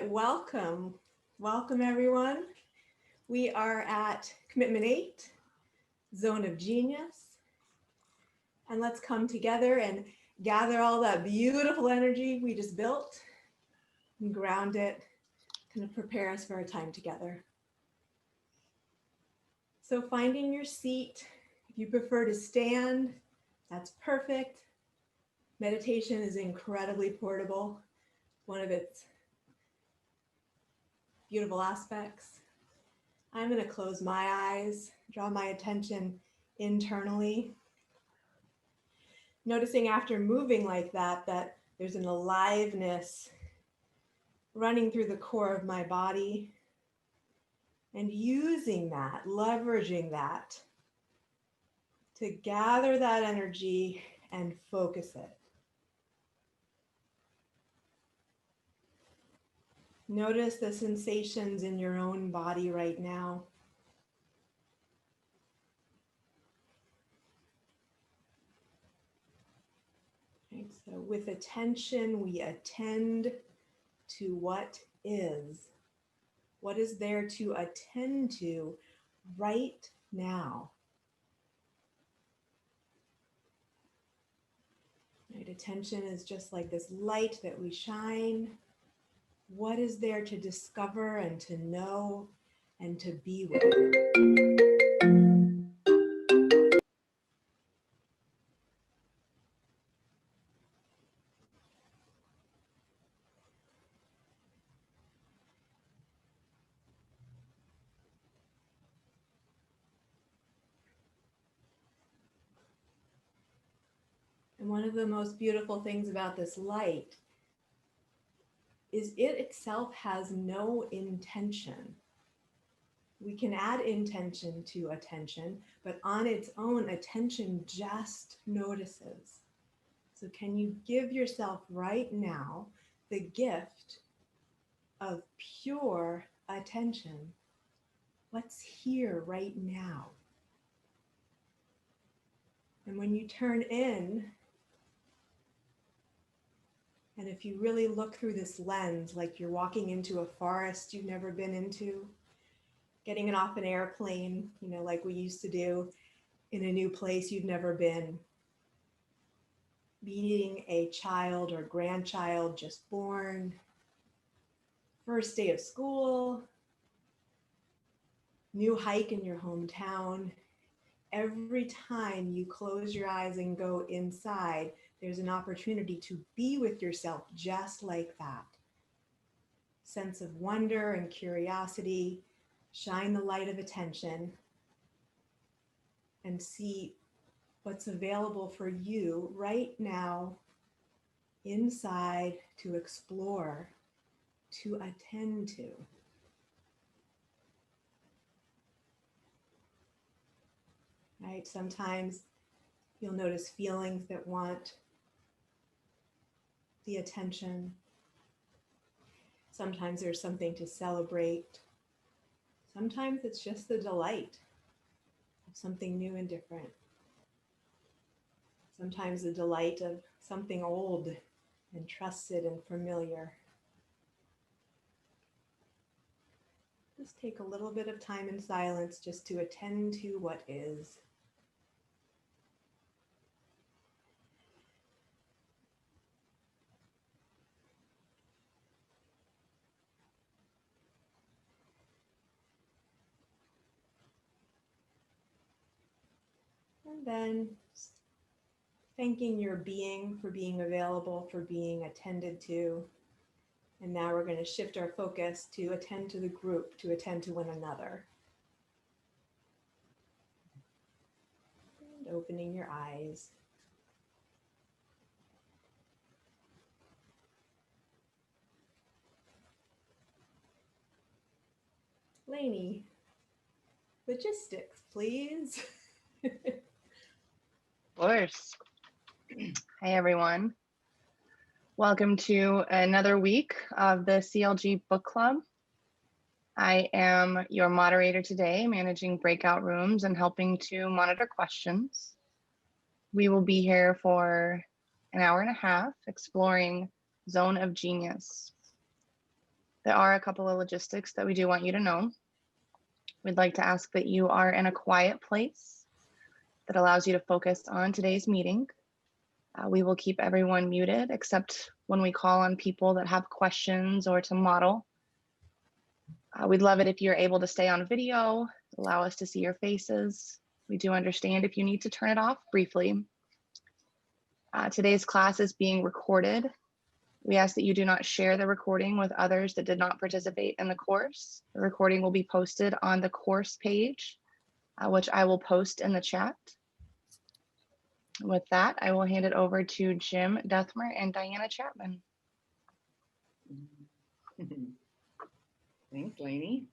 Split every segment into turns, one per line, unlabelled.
right, welcome. Welcome, everyone. We are at Commitment 8, Zone of Genius. And let's come together and gather all that beautiful energy we just built and ground it, kind of prepare us for our time together. So, finding your seat, if you prefer to stand, that's perfect. Meditation is incredibly portable, one of its beautiful aspects. I'm going to close my eyes, draw my attention internally. Noticing after moving like that there's an aliveness running through the core of my body, and using that, leveraging that to gather that energy and focus it. Notice the sensations in your own body right now. Right, so with attention, we attend to what is. What is there to attend to right now? Right, attention is just like this light that we shine. What is there to discover and to know and to be with? And one of the most beautiful things about this light is it itself has no intention. We can add intention to attention, but on its own, attention just notices. So can you give yourself right now the gift of pure attention? What's here right now? And when you turn in, and if you really look through this lens, like you're walking into a forest you've never been into, getting off an airplane, like we used to do, in a new place you've never been, meeting a child or grandchild just born, first day of school, new hike in your hometown. Every time you close your eyes and go inside, there's an opportunity to be with yourself just like that. Sense of wonder and curiosity, shine the light of attention, and see what's available for you right now inside to explore, to attend to. Right? Sometimes you'll notice feelings that want the attention. Sometimes there's something to celebrate. Sometimes it's just the delight of something new and different. Sometimes the delight of something old and trusted and familiar. Just take a little bit of time in silence just to attend to what is. And then thanking your being for being available, for being attended to. And now we're going to shift our focus to attend to the group, to attend to one another. And opening your eyes. Lainey, logistics, please.
Of course. Hi, everyone. Welcome to another week of the CLG Book Club. I am your moderator today, managing breakout rooms and helping to monitor questions. We will be here for an hour and a half exploring Zone of Genius. There are a couple of logistics that we do want you to know. We'd like to ask that you are in a quiet place that allows you to focus on today's meeting. We will keep everyone muted except when we call on people that have questions or to model. We'd love it if you're able to stay on video, allow us to see your faces. We do understand if you need to turn it off briefly. Today's class is being recorded. We ask that you do not share the recording with others that did not participate in the course. The recording will be posted on the course page, which I will post in the chat. With that, I will hand it over to Jim Dethmer and Diana Chapman.
Thanks, Lainey.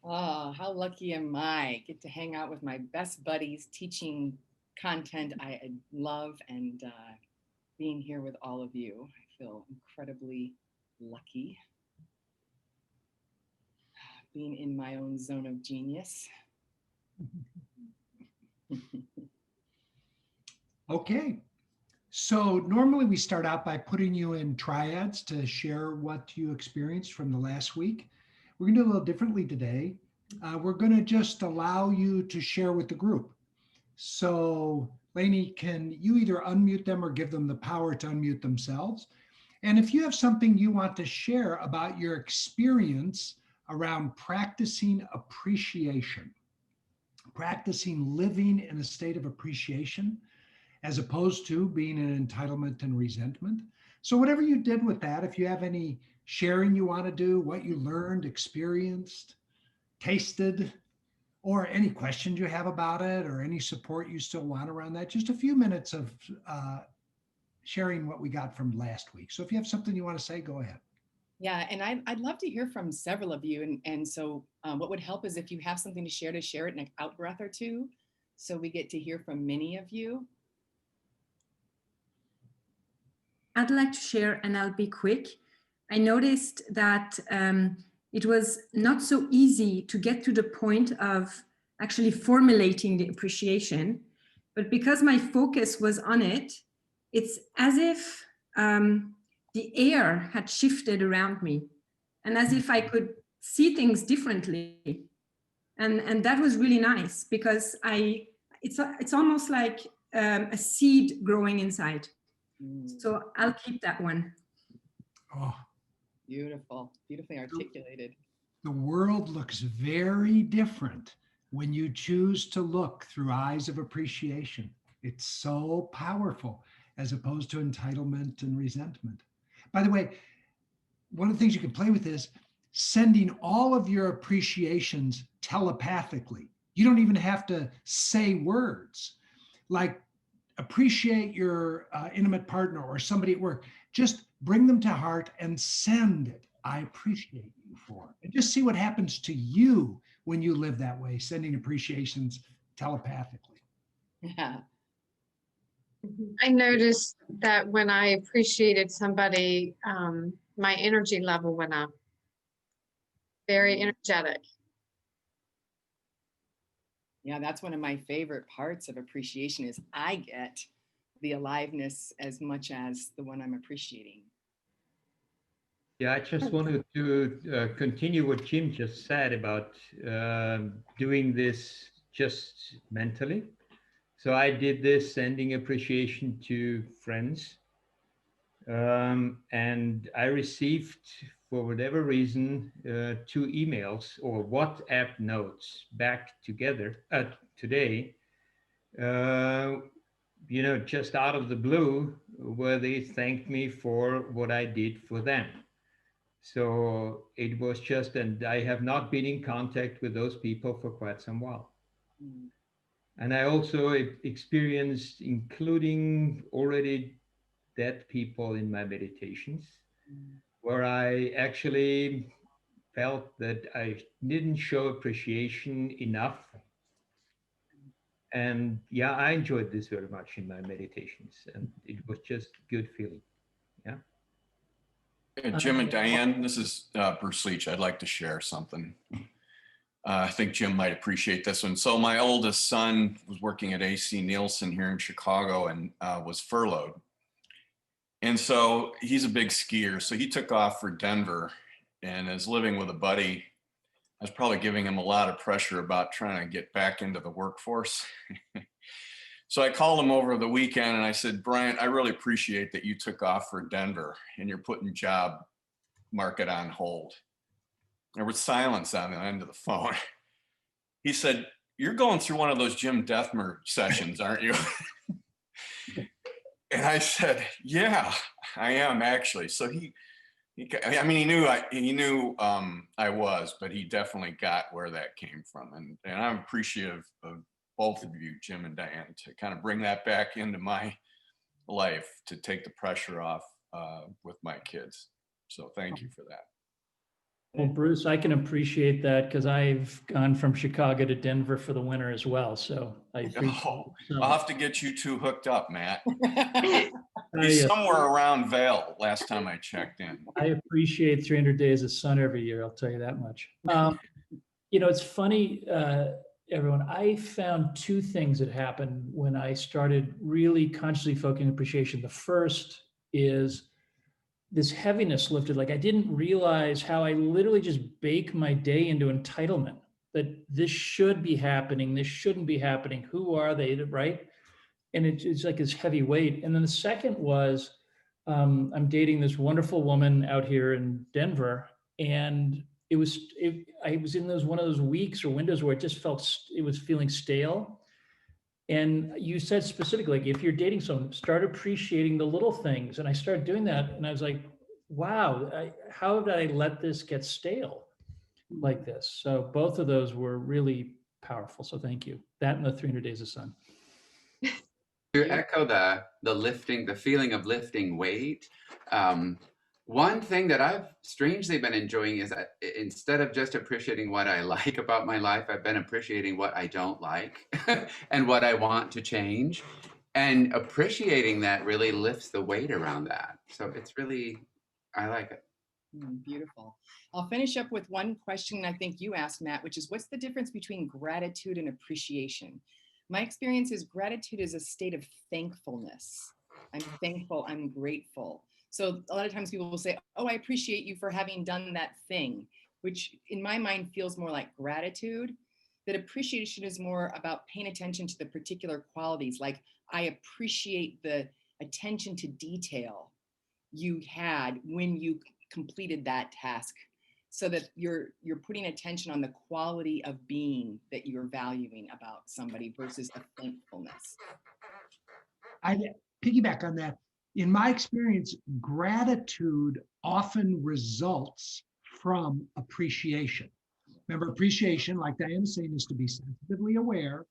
Oh, how lucky am I? Get to hang out with my best buddies teaching content I love and being here with all of you. I feel incredibly lucky. Being in my own zone of genius.
Okay, so normally we start out by putting you in triads to share what you experienced from the last week. We're gonna do a little differently today. We're gonna just allow you to share with the group. So Lainey, can you either unmute them or give them the power to unmute themselves? And if you have something you want to share about your experience around practicing appreciation, practicing living in a state of appreciation, as opposed to being in entitlement and resentment. So whatever you did with that, if you have any sharing you want to do, what you learned, experienced, tasted, or any questions you have about it, or any support you still want around that, just a few minutes of sharing what we got from last week. So if you have something you want to say, go ahead.
Yeah, and I'd love to hear from several of you. And so what would help is if you have something to share it in an out breath or two, so we get to hear from many of you.
I'd like to share, and I'll be quick. I noticed that it was not so easy to get to the point of actually formulating the appreciation, but because my focus was on it, it's as if the air had shifted around me, and as if I could see things differently. And that was really nice, because it's almost like a seed growing inside. So I'll keep that one.
Oh,
Beautiful, beautifully articulated.
the world looks very different when you choose to look through eyes of appreciation. It's so powerful, as opposed to entitlement and resentment. By the way, one of the things you can play with is sending all of your appreciations telepathically. You don't even have to say words. Like, appreciate your intimate partner or somebody at work. Just bring them to heart and send it. I appreciate you for. And just see what happens to you when you live that way, sending appreciations telepathically.
Yeah.
I noticed that when I appreciated somebody, my energy level went up. Very energetic.
Yeah, that's one of my favorite parts of appreciation is I get the aliveness as much as the one I'm appreciating.
Yeah, I just wanted to continue what Jim just said about doing this just mentally. So I did this sending appreciation to friends. And I received, for whatever reason, 2 emails or WhatsApp notes back together today, just out of the blue, where they thanked me for what I did for them. So it was just, and I have not been in contact with those people for quite some while.
Mm.
And I also experienced, including already dead people in my meditations, where I actually felt that I didn't show appreciation enough. And yeah, I enjoyed this very much in my meditations, and it was just good feeling. Yeah.
Jim and Diane, this is Bruce Leach. I'd like to share something. I think Jim might appreciate this one. So my oldest son was working at AC Nielsen here in Chicago and was furloughed. And so he's a big skier. So he took off for Denver and is living with a buddy. I was probably giving him a lot of pressure about trying to get back into the workforce. So I called him over the weekend and I said, Bryant, I really appreciate that you took off for Denver and you're putting job market on hold. There was silence on the end of the phone. He said, you're going through one of those Jim Dethmer sessions, aren't you? And I said, yeah, I am actually. So he knew I was, but he definitely got where that came from. And I'm appreciative of both of you, Jim and Diane, to kind of bring that back into my life, to take the pressure off with my kids. So thank you for that.
Well, Bruce, I can appreciate that because I've gone from Chicago to Denver for the winter as well. So I appreciate it.
I'll have to get you two hooked up, Matt.
I,
He's somewhere around Vail last time I checked in.
I appreciate 300 days of sun every year. I'll tell you that much. It's funny, everyone. I found two things that happened when I started really consciously focusing on appreciation. The first is this heaviness lifted. Like I didn't realize how I literally just bake my day into entitlement, that this should be happening, this shouldn't be happening. Who are they, right? And it's like this heavy weight. And then the second was, I'm dating this wonderful woman out here in Denver, and I was in one of those weeks or windows where it just it was feeling stale. And you said specifically, like, if you're dating someone, start appreciating the little things. And I started doing that. And I was like, wow, how did I let this get stale like this? So both of those were really powerful. So thank you. That and the 300 Days of Sun.
To echo the lifting, the feeling of lifting weight, one thing that I've strangely been enjoying is that instead of just appreciating what I like about my life, I've been appreciating what I don't like and what I want to change. And appreciating that really lifts the weight around that. So it's really, I like it.
Beautiful. I'll finish up with one question I think you asked, Matt, which is what's the difference between gratitude and appreciation? My experience is gratitude is a state of thankfulness. I'm thankful, I'm grateful. So a lot of times people will say, oh, I appreciate you for having done that thing, which in my mind feels more like gratitude. That appreciation is more about paying attention to the particular qualities. Like I appreciate the attention to detail you had when you completed that task, so that you're putting attention on the quality of being that you're valuing about somebody versus a thankfulness.
I piggyback on that. In my experience, gratitude often results from appreciation. Remember, appreciation, like Diane's saying, is to be sensitively aware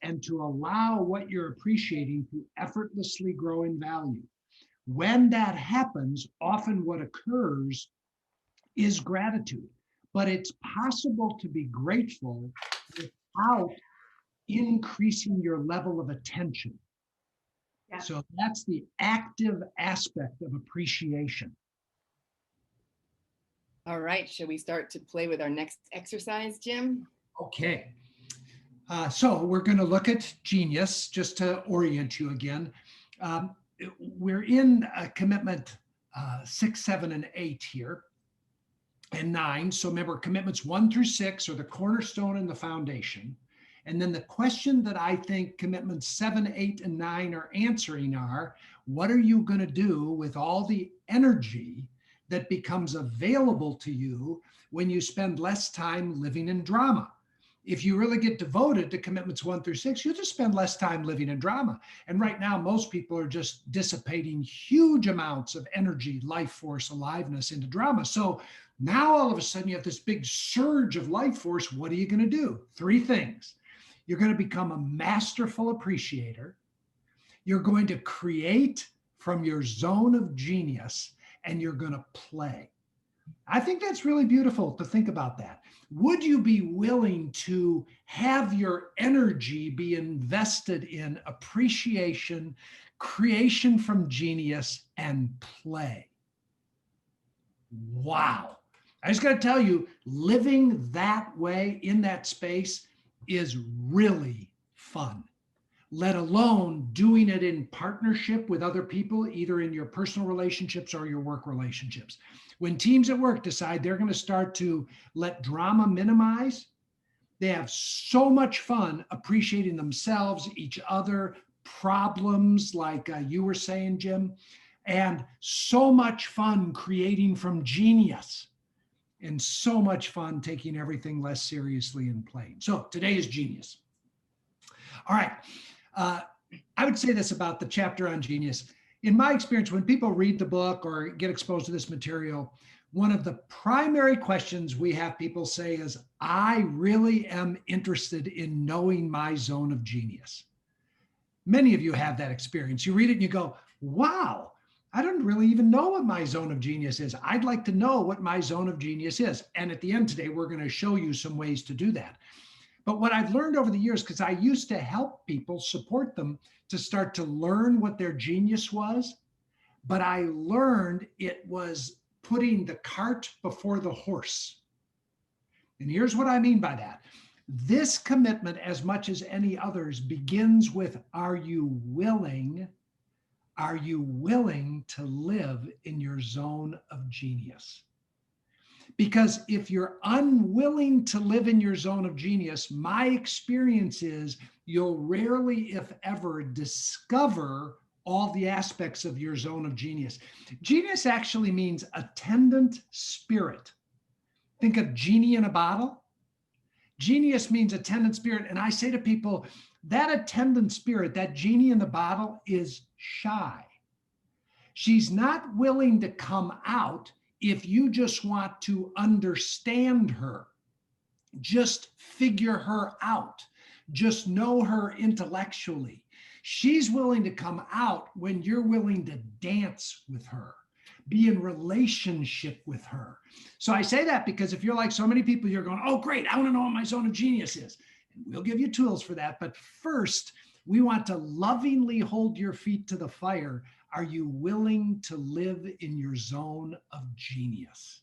and to allow what you're appreciating to effortlessly grow in value. When that happens, often what occurs is gratitude. But it's possible to be grateful without increasing your level of attention. Yeah. So that's the active aspect of appreciation.
All right, shall we start to play with our next exercise, Jim?
Okay. So we're going to look at Genius, just to orient you again. We're in commitment 6, 7, and 8 here, and 9. So remember, commitments 1 through 6 are the cornerstone and the foundation. And then the question that I think commitments 7, 8, and 9 are answering are, what are you going to do with all the energy that becomes available to you when you spend less time living in drama? If you really get devoted to commitments 1 through 6, you'll just spend less time living in drama. And right now, most people are just dissipating huge amounts of energy, life force, aliveness into drama. So now all of a sudden you have this big surge of life force. What are you going to do? 3 things. You're going to become a masterful appreciator. You're going to create from your zone of genius, and you're going to play. I think that's really beautiful to think about that. Would you be willing to have your energy be invested in appreciation, creation from genius, and play? Wow. I just got to tell you, living that way in that space is really fun. let alone doing it in partnership with other people, either in your personal relationships or your work relationships. When teams at work decide they're going to start to let drama minimize, they have so much fun appreciating themselves, each other, problems like you were saying, Jim, and so much fun creating from genius, and so much fun taking everything less seriously and playing. So today is genius. All right. I would say this about the chapter on genius. In my experience, when people read the book or get exposed to this material, one of the primary questions we have people say is, I really am interested in knowing my zone of genius. Many of you have that experience. You read it and you go, wow, I don't really even know what my zone of genius is. I'd like to know what my zone of genius is. And at the end today, we're going to show you some ways to do that. But what I've learned over the years, because I used to help people, support them to start to learn what their genius was, but I learned it was putting the cart before the horse. And here's what I mean by that. This commitment, as much as any others, begins with, are you willing to live in your zone of genius? Because if you're unwilling to live in your zone of genius, my experience is you'll rarely, if ever, discover all the aspects of your zone of genius. Genius actually means attendant spirit. Think of genie in a bottle. Genius means attendant spirit. And I say to people, that attendant spirit, that genie in the bottle, is shy. She's not willing to come out if you just want to understand her, just figure her out, just know her intellectually. She's willing to come out when you're willing to dance with her, be in relationship with her. So I say that because if you're like so many people, you're going, oh, great, I want to know what my zone of genius is. And we'll give you tools for that. But first, we want to lovingly hold your feet to the fire. Are you willing to live in your zone of genius?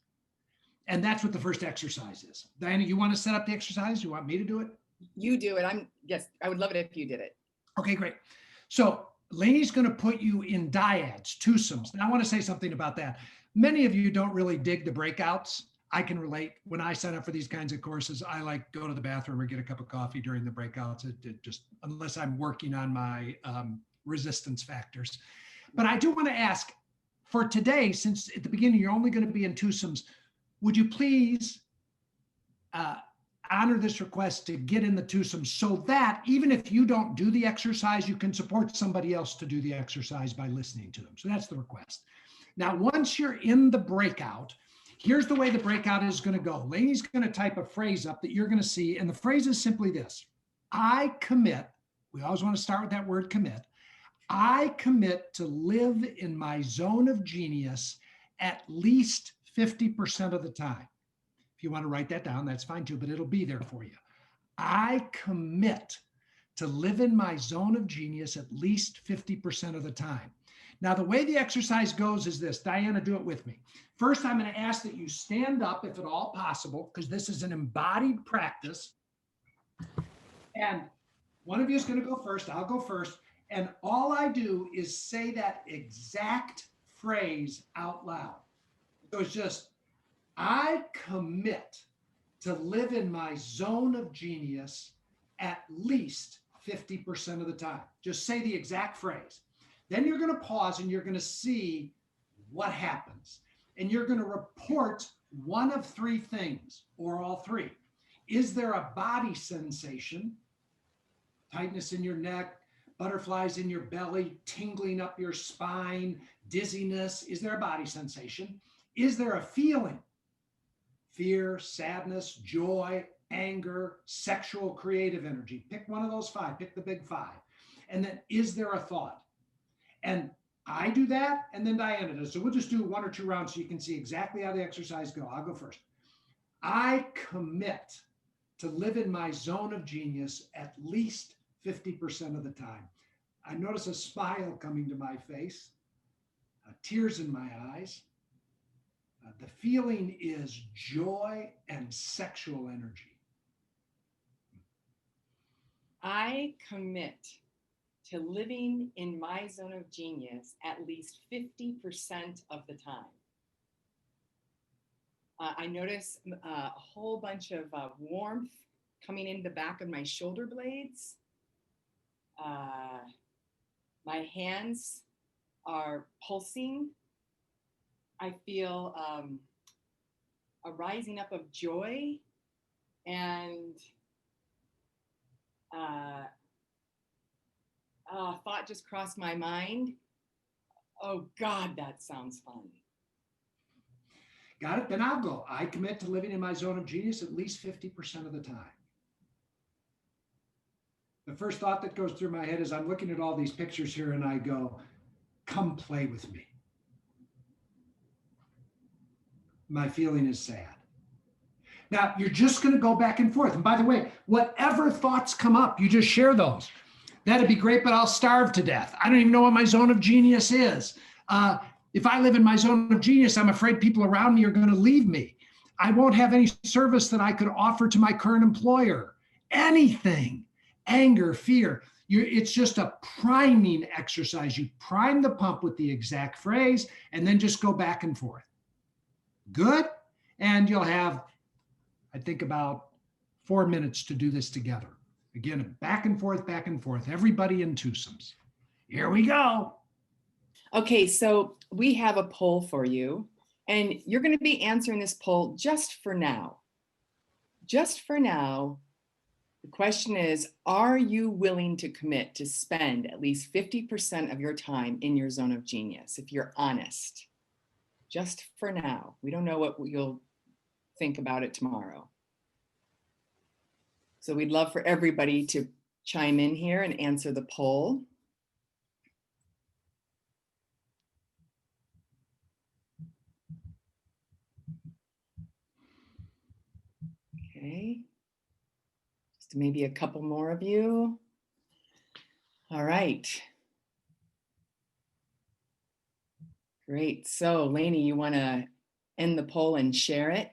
And that's what the first exercise is. Diana, you want to set up the exercise? You want me to do it?
You do it. Yes, I would love it if you did it.
Okay, great. So Lainey's going to put you in dyads, twosomes. Now I want to say something about that. Many of you don't really dig the breakouts. I can relate. When I sign up for these kinds of courses, I like go to the bathroom or get a cup of coffee during the breakouts. It just, unless I'm working on my resistance factors. But I do want to ask for today, since at the beginning you're only going to be in twosomes, would you please honor this request to get in the twosome so that even if you don't do the exercise, you can support somebody else to do the exercise by listening to them. So that's the request. Now, once you're in the breakout, here's the way the breakout is going to go. Lainey's going to type a phrase up that you're going to see. And the phrase is simply this: I commit. We always want to start with that word commit. I commit to live in my zone of genius at least 50% of the time. If you want to write that down, that's fine too, but it'll be there for you. I commit to live in my zone of genius at least 50% of the time. Now, the way the exercise goes is this. Diana, do it with me. First, I'm going to ask that you stand up if at all possible, because this is an embodied practice. And one of you is going to go first. I'll go first. And all I do is say that exact phrase out loud. So it's just, I commit to live in my zone of genius at least 50% of the time. Just say the exact phrase. Then you're going to pause and you're going to see what happens. And you're going to report one of three things, or all three. Is there a body sensation? Tightness in your neck, butterflies in your belly, tingling up your spine, dizziness. Is there a body sensation? Is there a feeling? Fear, sadness, joy, anger, sexual, creative energy. Pick one of those five. Pick the big five. And then, is there a thought? And I do that, and then Diana does. So we'll just do one or two rounds so you can see exactly how the exercise goes. I'll go first. I commit to live in my zone of genius at least 50% of the time. I notice a smile coming to my face, tears in my eyes. The feeling is joy and sexual energy.
I commit to living in my zone of genius at least 50% of the time. I notice a whole bunch of warmth coming in the back of my shoulder blades. My hands are pulsing. I feel a rising up of joy, and a thought just crossed my mind. Oh God, that sounds fun.
Got it? Then I'll go. I commit to living in my zone of genius at least 50% of the time. The first thought that goes through my head is I'm looking at all these pictures here and I go, come play with me. My feeling is sad. Now, you're just going to go back and forth. And by the way, whatever thoughts come up, you just share those. That'd be great, but I'll starve to death. I don't even know what my zone of genius is. If I live in my zone of genius, I'm afraid people around me are going to leave me. I won't have any service that I could offer to my current employer. Anything. Anger, fear. It's just a priming exercise. You prime the pump with the exact phrase and then just go back and forth. Good? And you'll have, I think, about 4 minutes to do this together. Again, back and forth, everybody in twosomes. Here we go.
Okay, so we have a poll for you, and you're going to be answering this poll just for now. Just for now, the question is, are you willing to commit to spend at least 50% of your time in your zone of genius, if you're honest? Just for now. We don't know what you'll think about it tomorrow. So we'd love for everybody to chime in here and answer the poll. Okay. Just maybe a couple more of you. All right. Great. So Lainey, you want to end the poll and share it?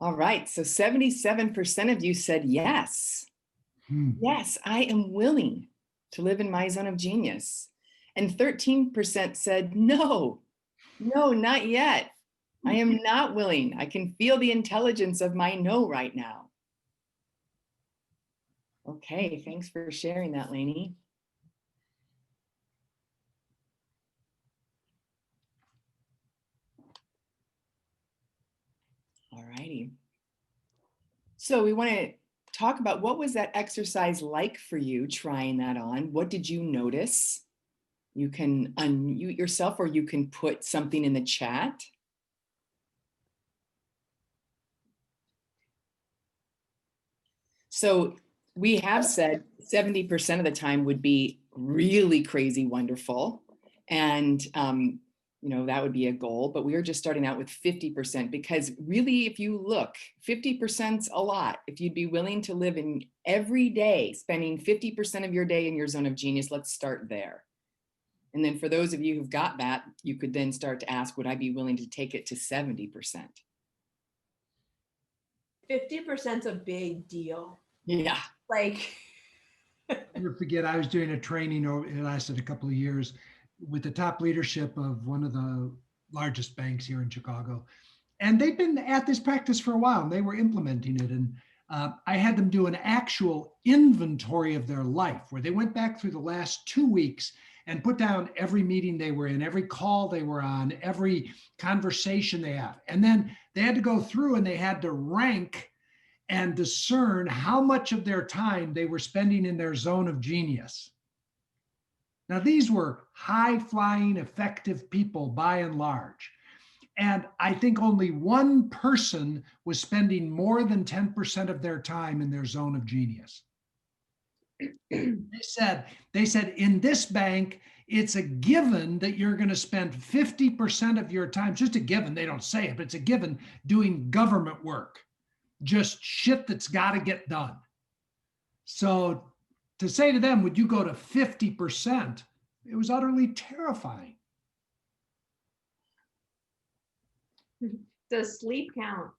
All right. So 77% of you said yes. Yes, I am willing to live in my zone of genius. And 13% said no, not yet. I am not willing. I can feel the intelligence of my no right now. Okay, thanks for sharing that, Lainey. All righty. So we want to talk about what was that exercise like for you trying that on? What did you notice? You can unmute yourself or you can put something in the chat. So we have said 70% of the time would be really crazy wonderful. And you know, that would be a goal, but we are just starting out with 50% because really, if you look, 50%'s a lot. If you'd be willing to live in every day, spending 50% of your day in your zone of genius, let's start there. And then for those of you who've got that, you could then start to ask, would I be willing to take it to 70%?
50%'s a big deal.
Yeah.
Like,
I'll never forget, I was doing a training, it lasted a couple of years, with the top leadership of one of the largest banks here in Chicago. And they've been at this practice for a while and they were implementing it. And I had them do an actual inventory of their life where they went back through the last 2 weeks and put down every meeting they were in, every call they were on, every conversation they had. And then they had to go through and they had to rank and discern how much of their time they were spending in their zone of genius. Now, these were high-flying, effective people by and large. And I think only one person was spending more than 10% of their time in their zone of genius. They said, in this bank, it's a given that you're going to spend 50% of your time, just a given, they don't say it, but it's a given, doing government work, just shit that's got to get done. So to say to them, would you go to 50%? It was utterly terrifying.
Does sleep count?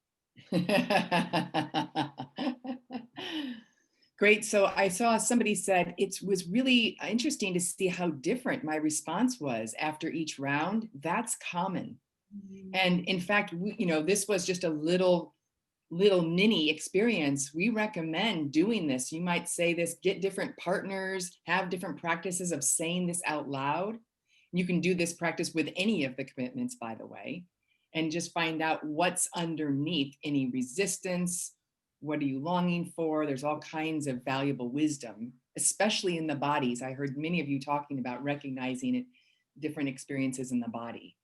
Great. So I saw somebody said it was really interesting to see how different my response was after each round. That's common. And in fact, this was just a little mini experience. We recommend doing this. You might say this, get different partners, have different practices of saying this out loud. You can do this practice with any of the commitments, by the way, and just find out what's underneath any resistance. What are you longing for? There's all kinds of valuable wisdom, especially in the bodies. I heard many of you talking about recognizing it, different experiences in the body.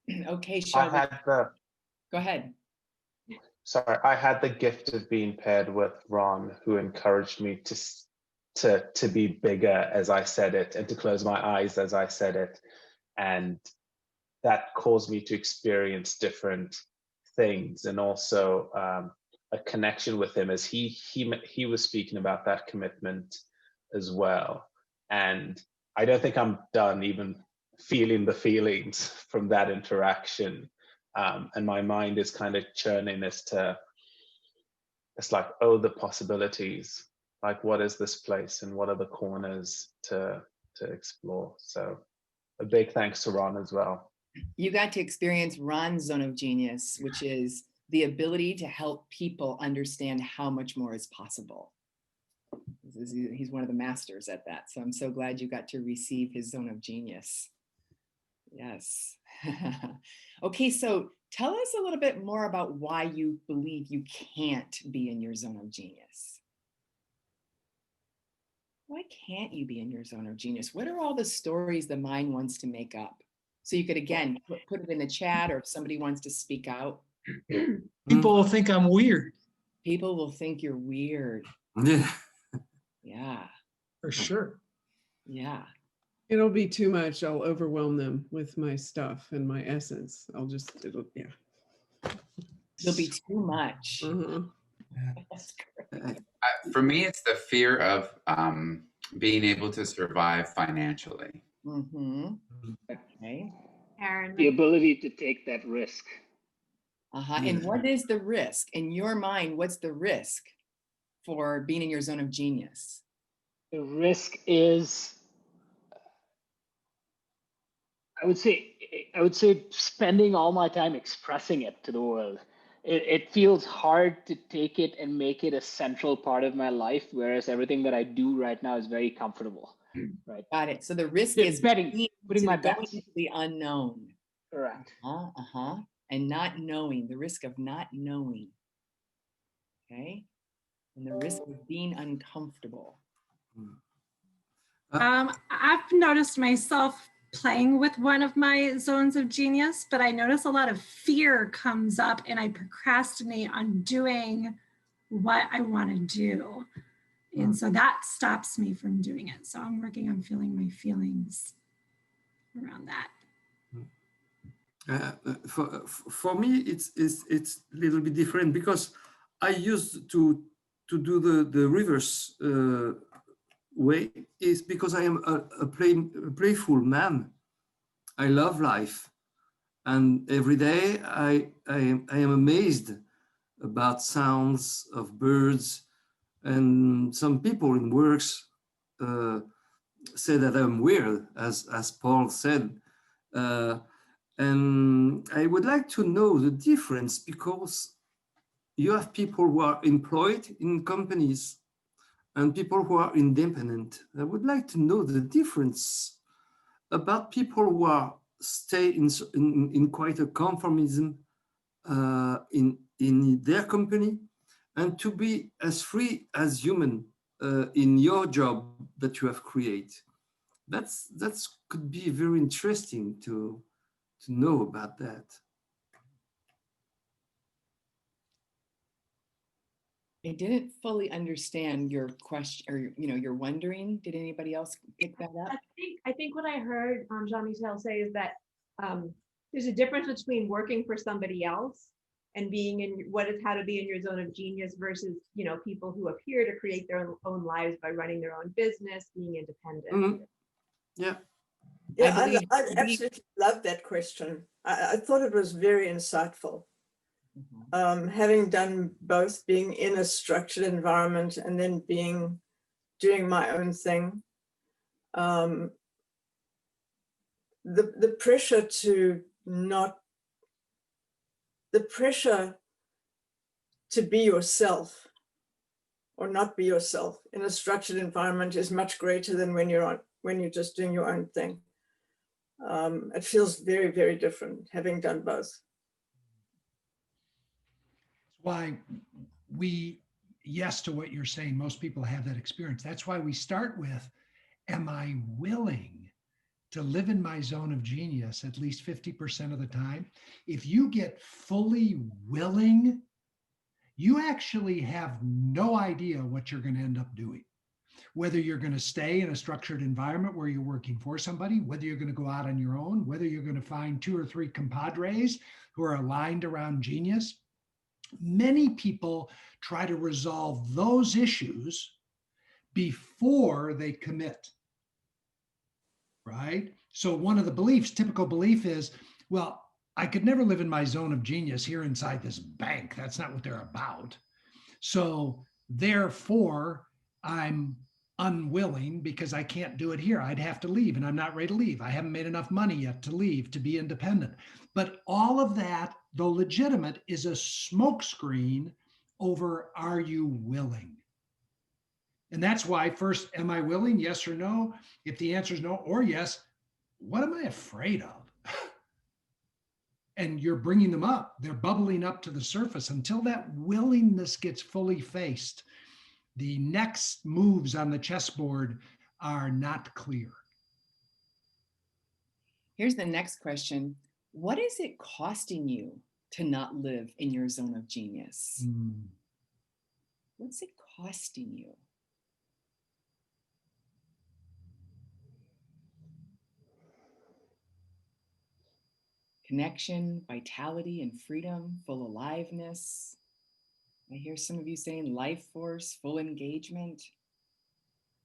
Okay, Shelby. Go ahead.
Sorry, I had the gift of being paired with Ron, who encouraged me to be bigger as I said it and to close my eyes as I said it. And that caused me to experience different things, and also a connection with him as he was speaking about that commitment as well. And I don't think I'm done even feeling the feelings from that interaction. And my mind is kind of churning as to, it's like, oh, the possibilities, like what is this place and what are the corners to explore. So a big thanks to Ron as well.
You got to experience Ron's zone of genius, which is the ability to help people understand how much more is possible. He's one of the masters at that. So I'm so glad you got to receive his zone of genius. Yes. Okay, so tell us a little bit more about why you believe you can't be in your zone of genius. Why can't you be in your zone of genius? What are all the stories the mind wants to make up? So you could, again, put it in the chat, or if somebody wants to speak out.
People will think I'm weird.
People will think you're weird.
Yeah.
Yeah.
For sure.
Yeah.
It'll be too much. I'll overwhelm them with my stuff and my essence.
It'll be too much.
That's great. For me, it's the fear of being able to survive financially.
Mm-hmm. Okay.
Aaron.
The ability to take that risk.
And what is the risk? In your mind, what's the risk for being in your zone of genius?
The risk is, I would say spending all my time expressing it to the world. It feels hard to take it and make it a central part of my life, whereas everything that I do right now is very comfortable. Right.
Got it. So the risk is
putting my
going
best.
into the unknown.
Correct.
And not knowing, the risk of not knowing. Okay. And the risk of being uncomfortable.
I've noticed myself playing with one of my zones of genius, but I notice a lot of fear comes up and I procrastinate on doing what I want to do. And so that stops me from doing it. So I'm working on feeling my feelings around that.
For me, it's a little bit different because I used to do the reverse way. Is because I am a playful man. I love life, and every day I am amazed about sounds of birds. And some people in works say that I'm weird, as Paul said. And I would like to know the difference, because you have people who are employed in companies and people who are independent. I would like to know the difference about people who are stay in quite a conformism in their company, and to be as free as human in your job that you have created. That's could be very interesting to know about that.
I didn't fully understand your question, or you're wondering. Did anybody else pick that up?
I think what I heard Jean-Michel say is that there's a difference between working for somebody else and being in how to be in your zone of genius versus people who appear to create their own lives by running their own business, being independent.
Yeah.
Yeah,
believe-
I absolutely love that question. I thought it was very insightful. Having done both, being in a structured environment and then doing my own thing, the pressure to be yourself or not be yourself in a structured environment is much greater than when you're just doing your own thing. It feels very, very different having done both.
Why yes to what you're saying, most people have that experience. That's why we start with, am I willing to live in my zone of genius at least 50% of the time? If you get fully willing, you actually have no idea what you're going to end up doing. Whether you're going to stay in a structured environment where you're working for somebody, whether you're going to go out on your own, whether you're going to find 2 or 3 compadres who are aligned around genius. Many people try to resolve those issues before they commit, right? So one of the beliefs, typical belief is, well, I could never live in my zone of genius here inside this bank. That's not what they're about. So therefore, I'm unwilling because I can't do it here. I'd have to leave and I'm not ready to leave. I haven't made enough money yet to leave, to be independent. But all of that, though legitimate, is a smokescreen over, are you willing? And that's why first, am I willing? Yes or no? If the answer is no or yes, what am I afraid of? And you're bringing them up. They're bubbling up to the surface. Until that willingness gets fully faced, the next moves on the chessboard are not clear.
Here's the next question. What is it costing you to not live in your zone of genius? What's it costing you? Connection, vitality, and freedom, full aliveness. I hear some of you saying life force, full engagement.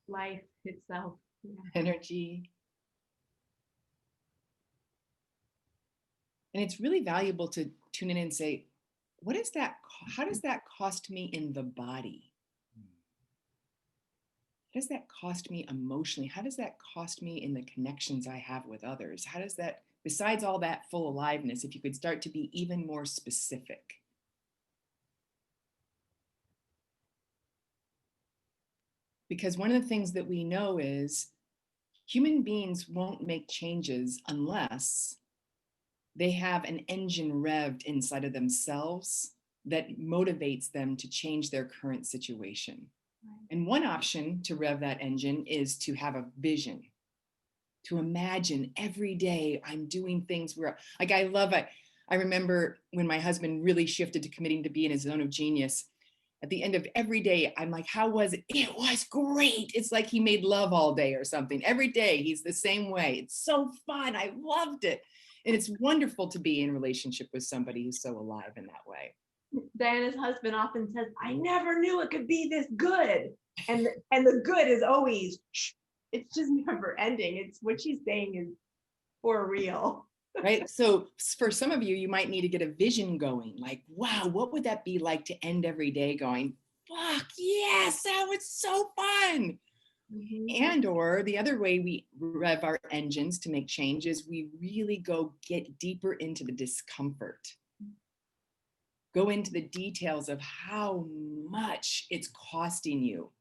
Life itself. Yeah.
Energy. And it's really valuable to tune in and say, what is that? How does that cost me in the body? How does that cost me emotionally? How does that cost me in the connections I have with others? How does that, besides all that full aliveness, if you could start to be even more specific? Because one of the things that we know is human beings won't make changes unless they have an engine revved inside of themselves that motivates them to change their current situation. Right. And one option to rev that engine is to have a vision, to imagine every day I'm doing things where, like, I love it. I remember when my husband really shifted to committing to be in his zone of genius. At the end of every day, I'm like, how was it? It was great. It's like he made love all day or something. Every day, he's the same way. It's so fun. I loved it. And it's wonderful to be in relationship with somebody who's so alive in that way.
Diana's husband often says, I never knew it could be this good. And the good is always, it's just never ending. It's what she's saying is for real.
Right. So for some of you, you might need to get a vision going. Like, wow, what would that be like to end every day going, fuck, yes, that was so fun. Mm-hmm. And or the other way we rev our engines to make changes, we really go get deeper into the discomfort. Go into the details of how much it's costing you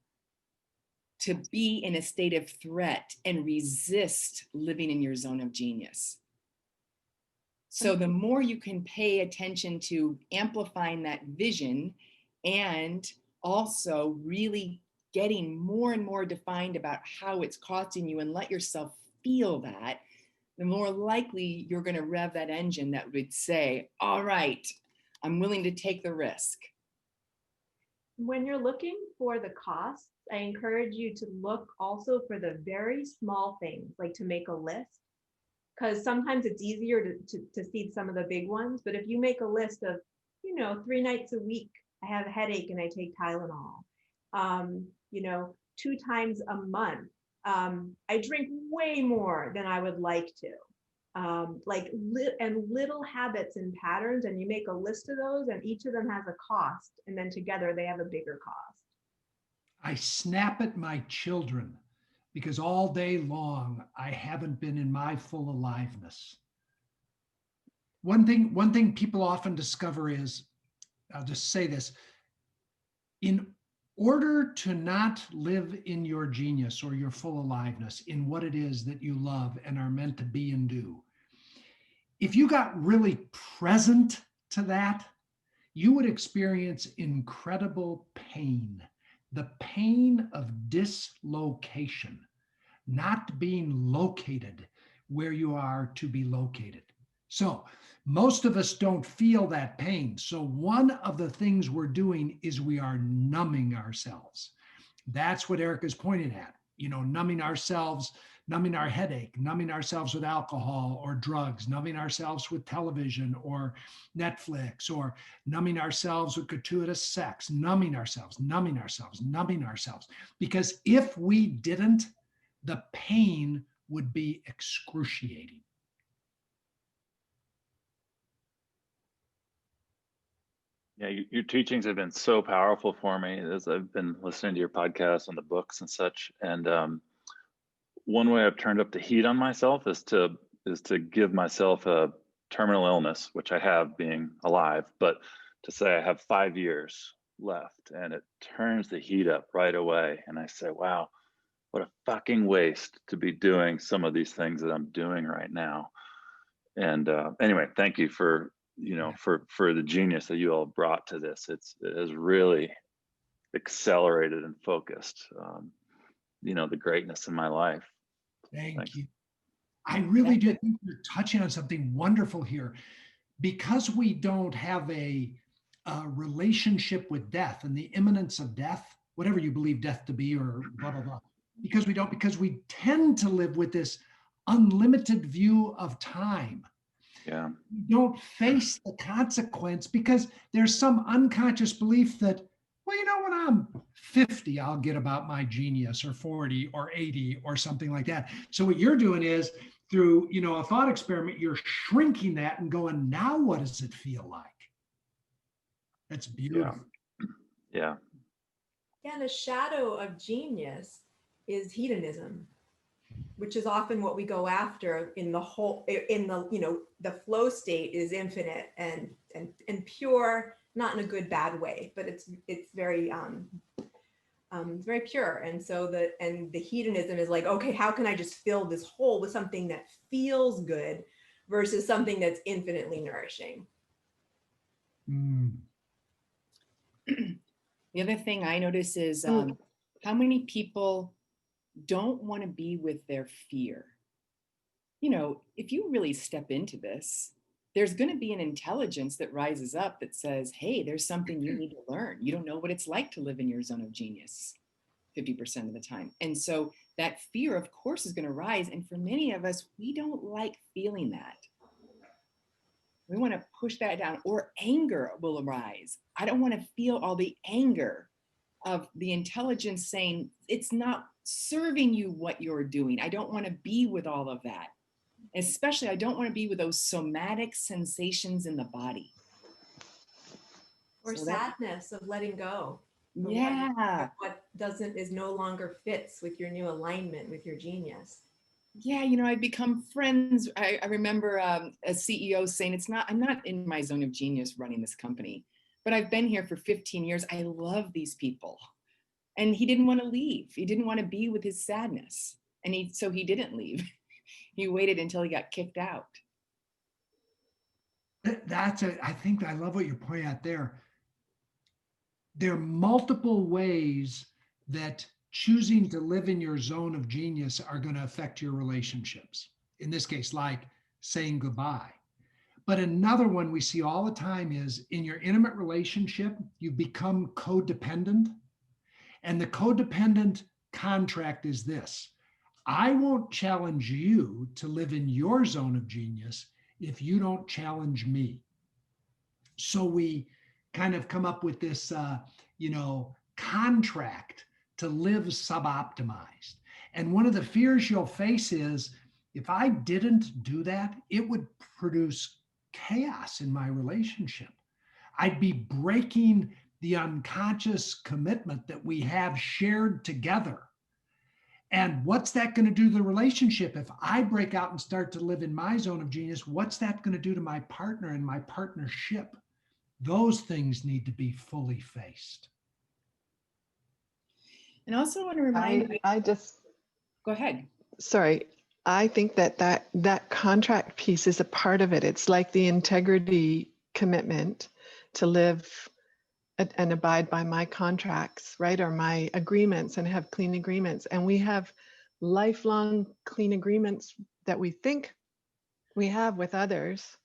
to be in a state of threat and resist living in your zone of genius. So the more you can pay attention to amplifying that vision and also really getting more and more defined about how it's costing you and let yourself feel that, the more likely you're going to rev that engine that would say, all right, I'm willing to take the risk.
When you're looking for the costs, I encourage you to look also for the very small things, like to make a list. Because sometimes it's easier to see some of the big ones. But if you make a list of, 3 nights a week, I have a headache and I take Tylenol. 2 times a month, I drink way more than I would like to. And little habits and patterns, and you make a list of those, and each of them has a cost, and then together they have a bigger cost.
I snap at my children because all day long I haven't been in my full aliveness. One thing people often discover is, I'll just say this, in order to not live in your genius or your full aliveness, in what it is that you love and are meant to be and do, if you got really present to that, you would experience incredible pain. The pain of dislocation, not being located where you are to be located. So most of us don't feel that pain. So one of the things we're doing is we are numbing ourselves. That's what Erica's pointing at, numbing ourselves, numbing our headache, numbing ourselves with alcohol or drugs, numbing ourselves with television or Netflix, or numbing ourselves with gratuitous sex, numbing ourselves. Because if we didn't, the pain would be excruciating.
Yeah, your teachings have been so powerful for me as I've been listening to your podcasts and the books and such. And one way I've turned up the heat on myself is to give myself a terminal illness, which I have being alive, but to say I have 5 years left, and it turns the heat up right away. And I say, wow, what a fucking waste to be doing some of these things that I'm doing right now. And anyway, thank you for the genius that you all brought to this. It has really accelerated and focused, the greatness in my life.
Thanks. You. I really do think you're touching on something wonderful here. Because we don't have a relationship with death and the imminence of death, whatever you believe death to be, or blah, blah, blah. Because we tend to live with this unlimited view of time.
Yeah.
We don't face the consequence because there's some unconscious belief that, well, when I'm 50, I'll get about my genius, or 40 or 80 or something like that. So what you're doing is through, a thought experiment, you're shrinking that and going, now what does it feel like? That's beautiful.
Yeah.
Yeah, and a shadow of genius is hedonism, which is often what we go after the flow state is infinite and pure, not in a good, bad way, but it's very very pure. And so the hedonism is like, okay, how can I just fill this hole with something that feels good versus something that's infinitely nourishing?
The other thing I notice is how many people don't want to be with their fear. If you really step into this, there's going to be an intelligence that rises up that says, hey, there's something you need to learn. You don't know what it's like to live in your zone of genius 50% of the time. And so that fear, of course, is going to rise. And for many of us, we don't like feeling that. We want to push that down, or anger will arise. I don't want to feel all the anger of the intelligence saying it's not serving you what you're doing. I don't want to be with all of that. Especially, I don't want to be with those somatic sensations in the body.
Or sadness of letting go.
Yeah.
What is no longer fits with your new alignment with your genius.
Yeah, I've become friends. I remember a CEO saying, I'm not in my zone of genius running this company, but I've been here for 15 years. I love these people. And he didn't want to leave. He didn't want to be with his sadness. So he didn't leave. He waited until he got kicked out.
I think I love what you're pointing out there. There are multiple ways that choosing to live in your zone of genius are going to affect your relationships. In this case, like saying goodbye. But another one we see all the time is in your intimate relationship, you become codependent. And the codependent contract is this: I won't challenge you to live in your zone of genius if you don't challenge me. So we kind of come up with this, contract to live suboptimized. And one of the fears you'll face is, if I didn't do that, it would produce chaos in my relationship. I'd be breaking the unconscious commitment that we have shared together. And what's that going to do to the relationship? If I break out and start to live in my zone of genius, what's that going to do to my partner and my partnership? Those things need to be fully faced.
And also want to remind
I just,
go ahead.
Sorry, I think that contract piece is a part of it. It's like the integrity commitment to live and abide by my contracts, right? Or my agreements, and have clean agreements. And we have lifelong clean agreements that we think we have with others.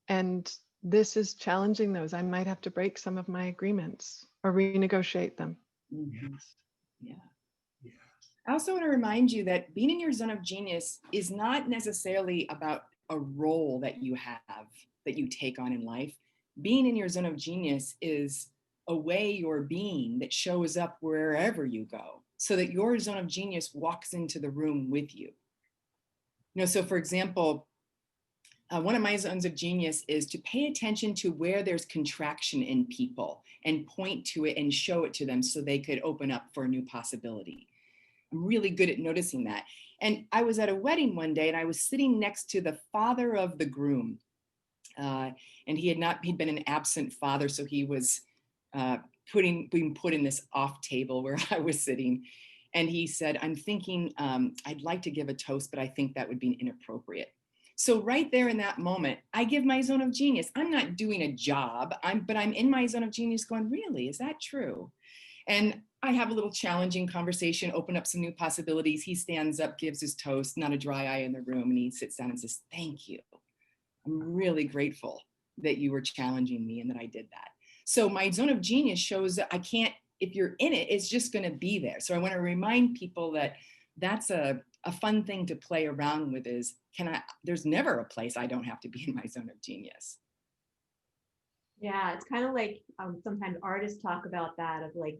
And this is challenging those. I might have to break some of my agreements or renegotiate them.
Mm-hmm. Yeah. I also want to remind you that being in your zone of genius is not necessarily about a role that you have, that you take on in life. Being in your zone of genius is a way you're being that shows up wherever you go, so that your zone of genius walks into the room with you. You know, so for example, one of my zones of genius is to pay attention to where there's contraction in people and point to it and show it to them so they could open up for a new possibility. I'm really good at noticing that. And I was at a wedding one day and I was sitting next to the father of the groom. And he'd been an absent father, so he was being put in this off table where I was sitting. And he said, I'm thinking, I'd like to give a toast, but I think that would be inappropriate. So right there in that moment, I give my zone of genius. I'm not doing a job, but I'm in my zone of genius going, really, is that true? And I have a little challenging conversation, open up some new possibilities. He stands up, gives his toast, not a dry eye in the room, and he sits down and says, thank you. I'm really grateful that you were challenging me and that I did that. So my zone of genius shows that I can't, if you're in it, it's just going to be there. So I want to remind people that that's a fun thing to play around with is, there's never a place I don't have to be in my zone of genius.
Yeah, it's kind of like sometimes artists talk about that of like,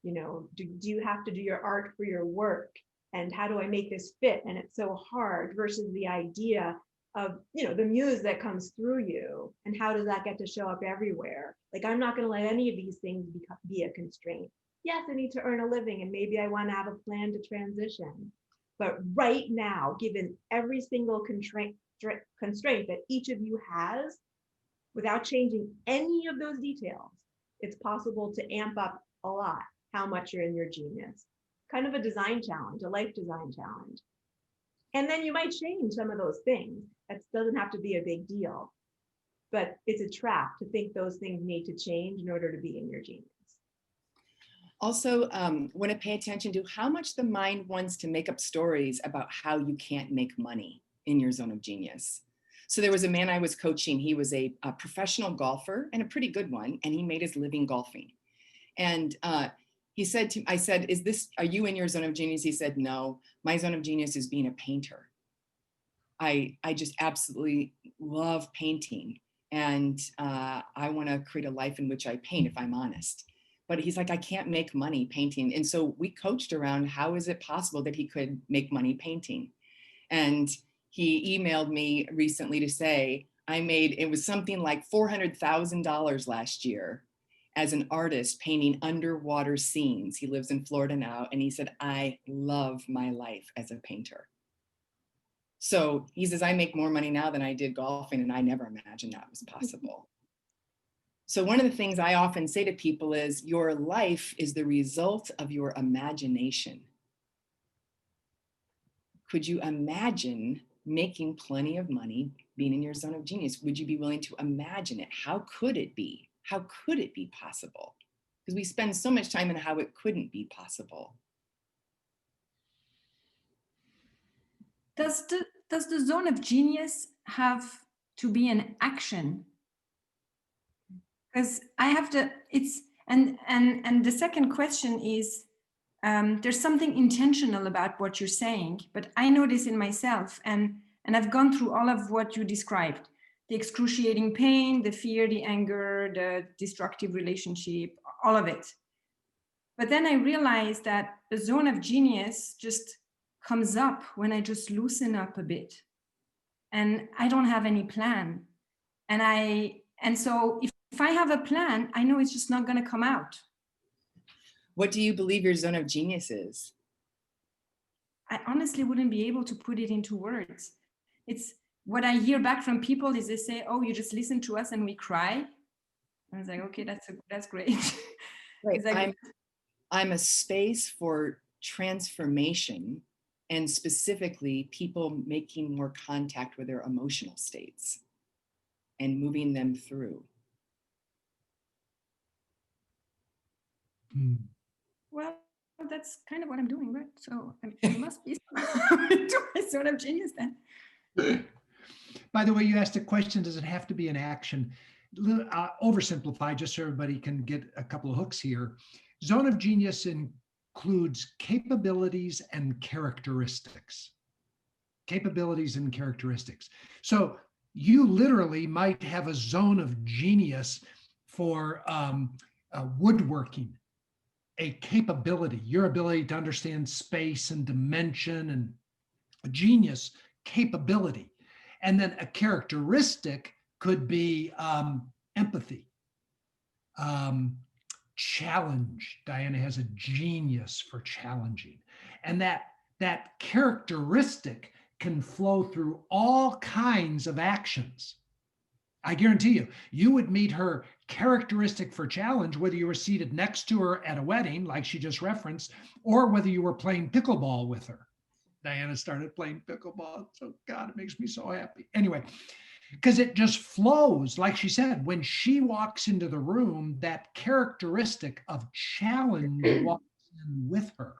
you know, do you have to do your art for your work? And how do I make this fit? And it's so hard versus the idea of, you know, the muse that comes through you, and how does that get to show up everywhere? Like, I'm not going to let any of these things be a constraint. Yes, I need to earn a living, and maybe I want to have a plan to transition. But right now, given every single constraint that each of you has, without changing any of those details, it's possible to amp up a lot how much you're in your genius. Kind of a design challenge, a life design challenge. And then you might change some of those things. That doesn't have to be a big deal, but it's a trap to think those things need to change in order to be in your genius.
Also, want to pay attention to how much the mind wants to make up stories about how you can't make money in your zone of genius. So there was a man I was coaching. He was a professional golfer and a pretty good one, and he made his living golfing. And he said to, I said, are you in your zone of genius? He said, no, my zone of genius is being a painter. I just absolutely love painting. And I want to create a life in which I paint, if I'm honest. But he's like, I can't make money painting. And so we coached around how is it possible that he could make money painting? And he emailed me recently to say, it was something like $400,000 last year as an artist painting underwater scenes. He lives in Florida now. And he said, I love my life as a painter. So he says, I make more money now than I did golfing, and I never imagined that was possible. So one of the things I often say to people is, your life is the result of your imagination. Could you imagine making plenty of money, being in your zone of genius? Would you be willing to imagine it? How could it be? How could it be possible? Because we spend so much time in how it couldn't be possible.
Does the zone of genius have to be an action? Because I have to, and the second question is, there's something intentional about what you're saying, but I notice in myself, and I've gone through all of what you described, the excruciating pain, the fear, the anger, the destructive relationship, all of it. But then I realized that the zone of genius just comes up when I just loosen up a bit. And I don't have any plan. And so if I have a plan, I know it's just not going to come out.
What do you believe your zone of genius is?
I honestly wouldn't be able to put it into words. It's what I hear back from people is they say, "Oh, you just listen to us and we cry." I was like, "Okay, that's great."
Right.
Like,
I'm a space for transformation, and specifically people making more contact with their emotional states and moving them through.
Well, that's kind of what I'm doing, right? So it must be to my sort of genius then.
By the way, you asked a question, does it have to be an action? Oversimplify, just so everybody can get a couple of hooks here. Zone of genius includes capabilities and characteristics. Capabilities and characteristics. So you literally might have a zone of genius for woodworking, a capability, your ability to understand space and dimension, and a genius capability. And then a characteristic could be empathy, challenge. Diana has a genius for challenging. And that characteristic can flow through all kinds of actions. I guarantee you, you would meet her characteristic for challenge, whether you were seated next to her at a wedding, like she just referenced, or whether you were playing pickleball with her. Diana started playing pickleball. So God, it makes me so happy. Anyway, because it just flows, like she said, when she walks into the room, that characteristic of challenge walks in with her.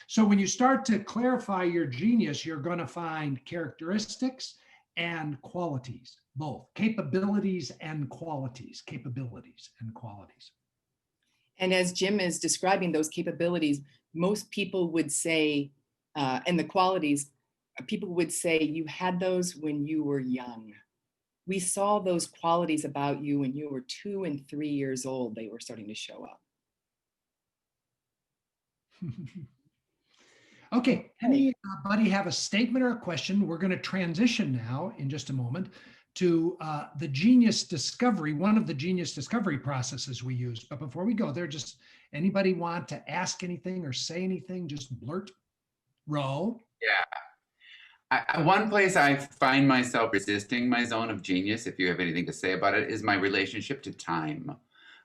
So when you start to clarify your genius, you're going to find characteristics and qualities, both capabilities and qualities, capabilities and qualities.
And as Jim is describing those capabilities, most people would say, and the qualities, people would say you had those when you were young. We saw those qualities about you when you were 2 and 3 years old. They were starting to show up.
Okay, anybody have a statement or a question? We're going to transition now in just a moment to the genius discovery, one of the genius discovery processes we use. But before we go there, just anybody want to ask anything or say anything, just blurt. Ro?
Yeah. One place I find myself resisting my zone of genius, if you have anything to say about it, is my relationship to time.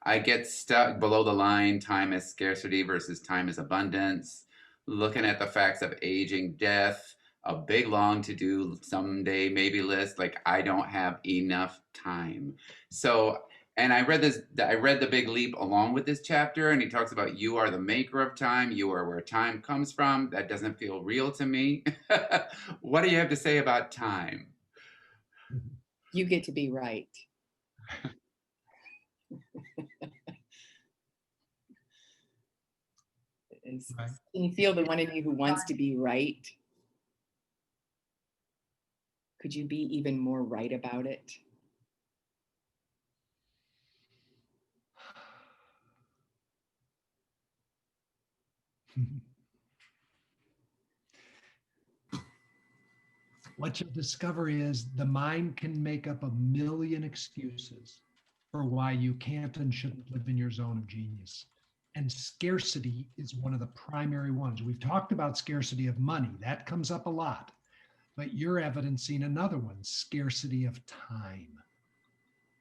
I get stuck below the line, time as scarcity versus time as abundance, looking at the facts of aging, death, a big long to do someday maybe list, like I don't have enough time. So, and I read The Big Leap along with this chapter, and he talks about you are the maker of time, you are where time comes from. That doesn't feel real to me. What do you have to say about time?
You get to be right. Can you feel the one in you who wants to be right? Could you be even more right about it?
What you'll discover is the mind can make up a million excuses for why you can't and shouldn't live in your zone of genius. And scarcity is one of the primary ones. We've talked about scarcity of money. That comes up a lot. But you're evidencing another one, scarcity of time.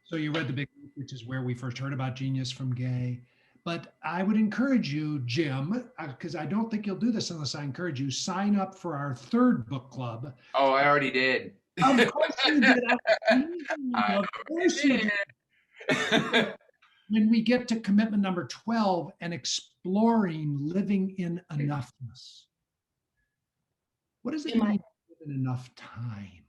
So you read The Big Leap, which is where we first heard about genius from Gay. But I would encourage you, Jim, because I don't think you'll do this unless I encourage you, sign up for our third book club.
Oh, I already did.
Of course you did. Of course you did. When we get to commitment number 12 and exploring living in enoughness. What does it mean to live in enough time?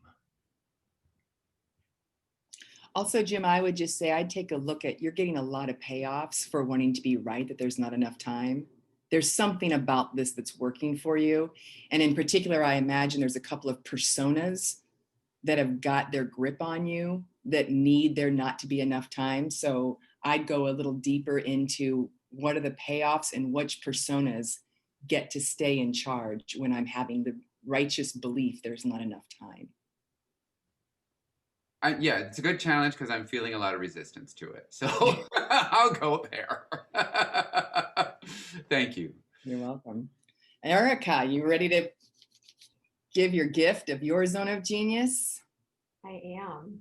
Also, Jim, I would just say I'd take a look at, you're getting a lot of payoffs for wanting to be right, that there's not enough time. There's something about this that's working for you. And in particular, I imagine there's a couple of personas that have got their grip on you that need there not to be enough time. So I'd go a little deeper into what are the payoffs and which personas get to stay in charge when I'm having the righteous belief there's not enough time.
Yeah, it's a good challenge because I'm feeling a lot of resistance to it. So I'll go there. Thank you.
You're welcome. Erica, you ready to give your gift of your zone of genius?
I am.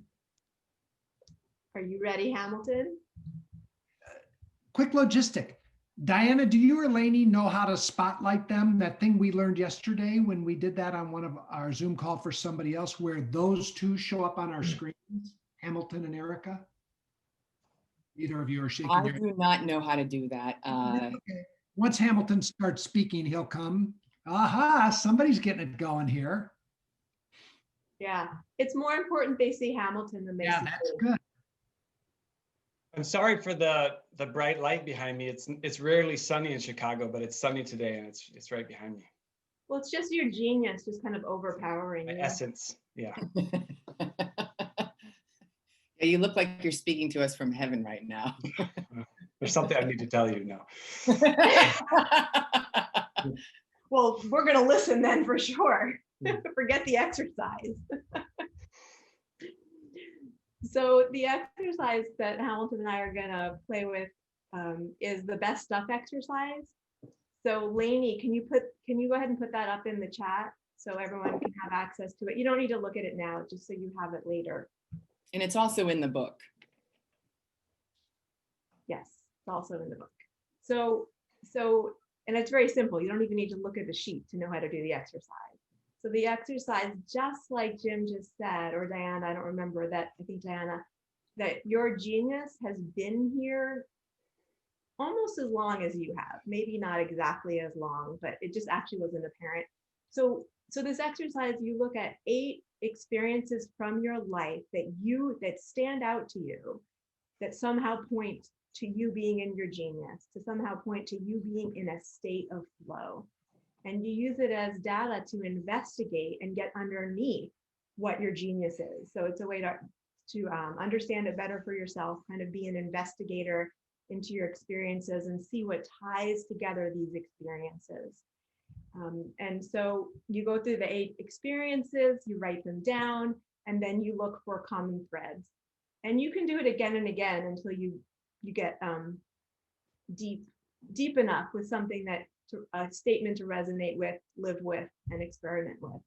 Are you ready, Hamilton?
Quick logistic. Diana, do you or Lainey know how to spotlight them? That thing we learned yesterday when we did that on one of our Zoom call for somebody else, where those two show up on our screens, Hamilton and Erica? Either of you are shaking
I
your
do not know how to do that.
Okay. Once Hamilton starts speaking, he'll come. Aha, somebody's getting it going here.
Yeah, it's more important they see Hamilton than they see
that's
you.
good.
I'm sorry for the bright light behind me. It's rarely sunny in Chicago, but it's sunny today and it's right behind me.
Well, it's just your genius just kind of overpowering
My
you.
essence, yeah.
Yeah, you look like you're speaking to us from heaven right now.
There's something I need to tell you now.
Well, we're going to listen then for sure. Forget the exercise. So the exercise that Hamilton and I are going to play with is the best stuff exercise. So Lainey, can you go ahead and put that up in the chat so everyone can have access to it? You don't need to look at it now, just so you have it later.
And it's also in the book.
Yes, it's also in the book. So, and it's very simple. You don't even need to look at the sheet to know how to do the exercise. So the exercise, just like Jim just said, or Diana, I don't remember that, I think Diana, that your genius has been here almost as long as you have, maybe not exactly as long, but it just actually wasn't apparent. So this exercise, you look at 8 experiences from your life that stand out to you, that somehow point to you being in your genius, to somehow point to you being in a state of flow. And you use it as data to investigate and get underneath what your genius is. So it's a way to understand it better for yourself, kind of be an investigator into your experiences and see what ties together these experiences. And so you go through the 8 experiences, you write them down, and then you look for common threads. And you can do it again and again until you get deep enough with something that a statement to resonate with, live with, and experiment with.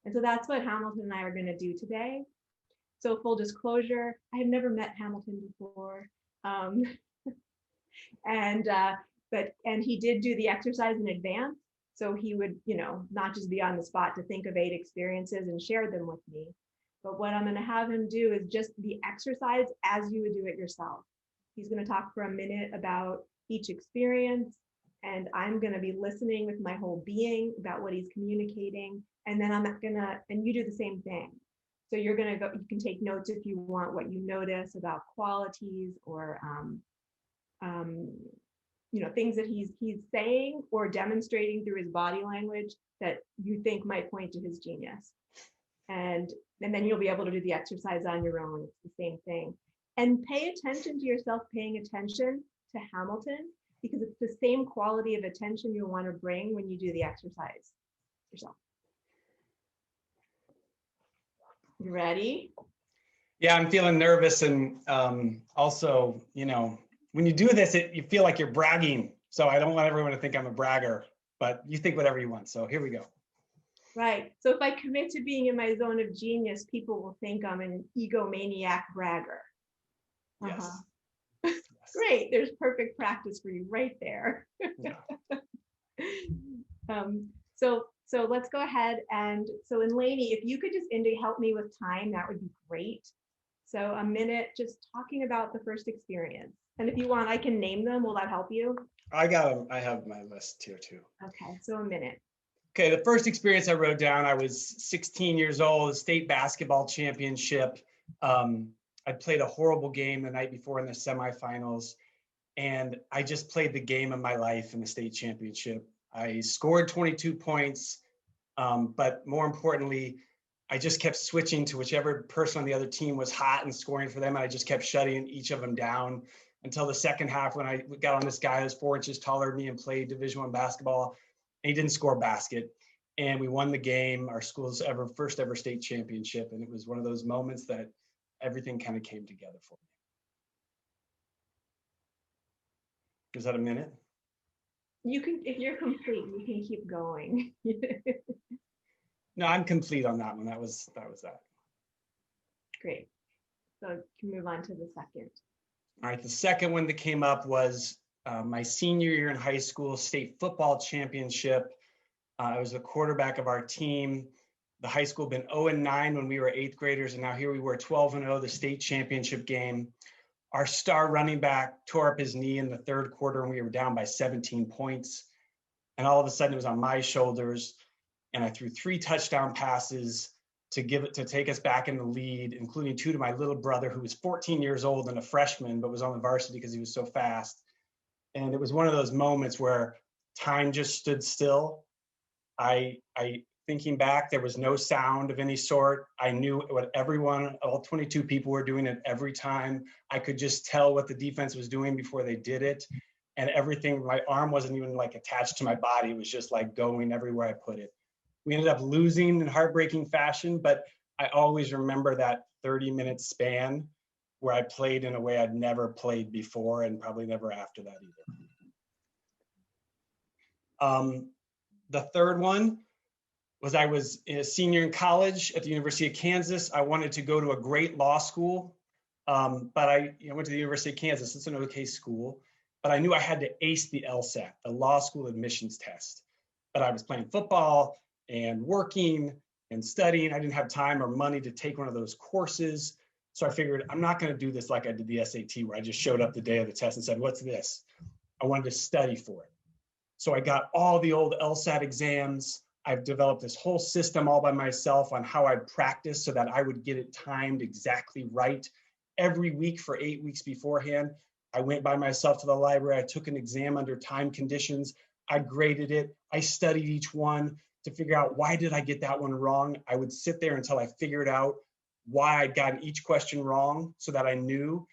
And so that's what Hamilton and I are going to do today. So full disclosure, I have never met Hamilton before. And he did do the exercise in advance. So he would, not just be on the spot to think of 8 experiences and share them with me. But what I'm going to have him do is just the exercise as you would do it yourself. He's going to talk for a minute about each experience. And I'm going to be listening with my whole being about what he's communicating. And then and you do the same thing. So you're going to go, you can take notes if you want, what you notice about qualities or, things that he's saying or demonstrating through his body language that you think might point to his genius. And then you'll be able to do the exercise on your own. It's the same thing. And pay attention to yourself paying attention to Hamilton, because it's the same quality of attention you'll want to bring when you do the exercise yourself. You ready?
Yeah, I'm feeling nervous. And also, when you do this, you feel like you're bragging. So I don't want everyone to think I'm a bragger, but you think whatever you want. So here we go.
Right. So if I commit to being in my zone of genius, people will think I'm an egomaniac bragger.
Yes.
Great. There's perfect practice for you right there.
Yeah.
So let's go ahead. And so in Lainey, if you could just help me with time, that would be great. So a minute just talking about the first experience. And if you want, I can name them. Will that help you?
I have my list here too.
Okay, so a minute.
Okay, the first experience I wrote down, I was 16 years old, state basketball championship. I played a horrible game the night before in the semifinals, and I just played the game of my life in the state championship. I scored 22 points, but more importantly, I just kept switching to whichever person on the other team was hot and scoring for them. And I just kept shutting each of them down until the second half when I got on this guy who was 4 inches taller than me and played Division I basketball. and he didn't score a basket. And we won the game, our school's first ever state championship. And it was one of those moments that everything kind of came together for me. Is that a minute?
You can, if you're complete, you can keep going.
No, I'm complete on that one. That was that.
Great. So you can move on to the second.
All right, the second one that came up was my senior year in high school, state football championship. I was the quarterback of our team. The high school had been 0-9 when we were 8th graders, and now here we were 12-0, the state championship game. Our star running back tore up his knee in the 3rd quarter, and we were down by 17 points. And all of a sudden, it was on my shoulders, and I threw 3 touchdown passes to take us back in the lead, including 2 to my little brother, who was 14 years old and a freshman, but was on the varsity because he was so fast. And it was one of those moments where time just stood still. I thinking back, there was no sound of any sort. I knew what everyone, all 22 people were doing at every time. I could just tell what the defense was doing before they did it. And everything, my arm wasn't even like attached to my body. It was just like going everywhere I put it. We ended up losing in heartbreaking fashion, but I always remember that 30-minute span where I played in a way I'd never played before and probably never after that either. The third one was I was a senior in college at the University of Kansas. I wanted to go to a great law school, but I went to the University of Kansas. It's an okay school, but I knew I had to ace the LSAT, the law school admissions test. But I was playing football and working and studying. I didn't have time or money to take one of those courses. So I figured I'm not going to do this like I did the SAT, where I just showed up the day of the test and said, what's this? I wanted to study for it. So I got all the old LSAT exams. I've developed this whole system all by myself on how I practice so that I would get it timed exactly right. Every week for 8 weeks beforehand, I went by myself to the library. I took an exam under time conditions. I graded it. I studied each one to figure out, why did I get that one wrong? I would sit there until I figured out why I'd gotten each question wrong so that I knew.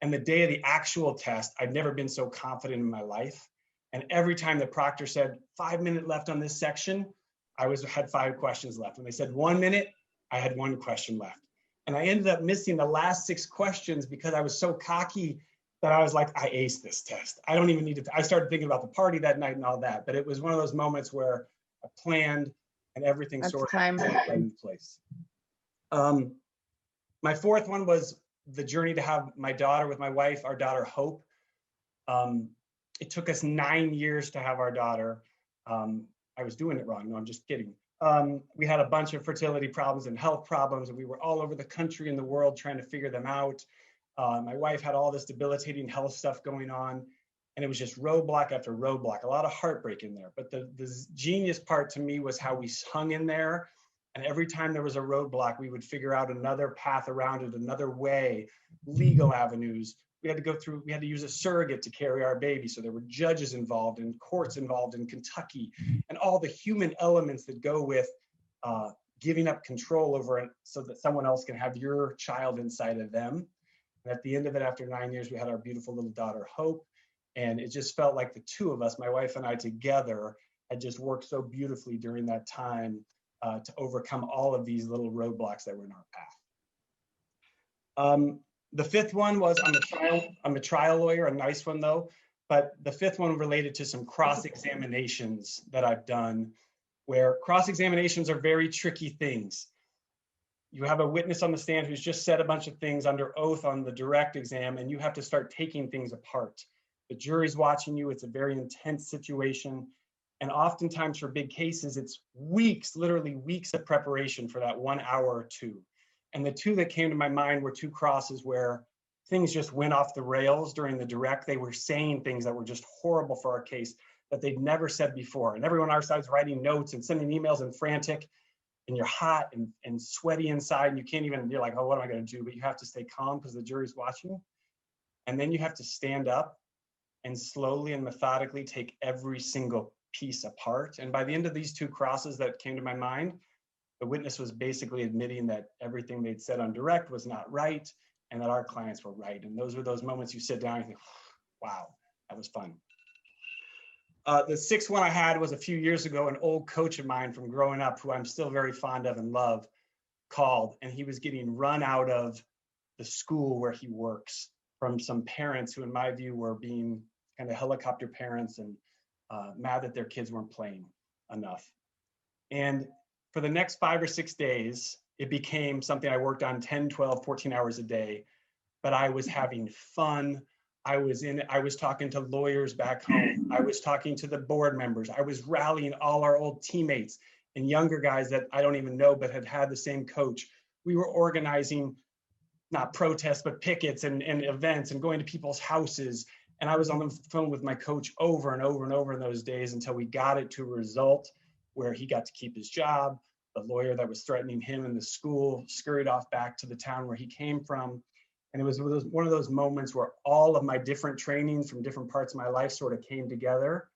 And the day of the actual test, I'd never been so confident in my life. And every time the proctor said, 5 minutes left on this section, I had 5 questions left. When they said 1 minute, I had 1 question left. And I ended up missing the last 6 questions because I was so cocky that I was like, I aced this test. I don't even need to. I started thinking about the party that night and all that. But it was one of those moments where I planned and everything sort of fell into place. My fourth one was the journey to have my daughter with my wife, our daughter Hope. It took us 9 years to have our daughter. I was doing it wrong. No, I'm just kidding. We had a bunch of fertility problems and health problems, and we were all over the country and the world trying to figure them out. My wife had all this debilitating health stuff going on, and it was just roadblock after roadblock, a lot of heartbreak in there. But the genius part to me was how we hung in there. And every time there was a roadblock, we would figure out another path around it, another way, legal avenues. We had to use a surrogate to carry our baby. So there were judges involved and courts involved in Kentucky, and all the human elements that go with giving up control over it so that someone else can have your child inside of them. And at the end of it, after 9 years, we had our beautiful little daughter, Hope. And it just felt like the two of us, my wife and I together, had just worked so beautifully during that time to overcome all of these little roadblocks that were in our path. The fifth one was, I'm a trial lawyer, a nice one though, but the fifth one related to some cross-examinations that I've done, where cross-examinations are very tricky things. You have a witness on the stand who's just said a bunch of things under oath on the direct exam, and you have to start taking things apart. The jury's watching you. It's a very intense situation. And oftentimes for big cases, it's weeks, literally weeks of preparation for that 1 hour or 2. And the 2 that came to my mind were 2 crosses where things just went off the rails during the direct. They were saying things that were just horrible for our case that they'd never said before. And everyone on our side is writing notes and sending emails and frantic, and you're hot and sweaty inside, and you can't even, you're like, oh, what am I going to do? But you have to stay calm because the jury's watching. And then you have to stand up and slowly and methodically take every single piece apart. And by the end of these 2 crosses that came to my mind, the witness was basically admitting that everything they'd said on direct was not right, and that our clients were right. And those were those moments you sit down and think, wow, that was fun. The sixth one I had was a few years ago. An old coach of mine from growing up, who I'm still very fond of and love, called, and he was getting run out of the school where he works from some parents who, in my view, were being kind of helicopter parents and mad that their kids weren't playing enough. And for the next 5 or 6 days, it became something I worked on 10, 12, 14 hours a day, but I was having fun. I was talking to lawyers back home. I was talking to the board members. I was rallying all our old teammates and younger guys that I don't even know, but had had the same coach. We were organizing, not protests, but pickets and events and going to people's houses. And I was on the phone with my coach over and over and over in those days until we got it to a result where he got to keep his job. The lawyer that was threatening him in the school scurried off back to the town where he came from. And it was one of those moments where all of my different trainings from different parts of my life sort of came together,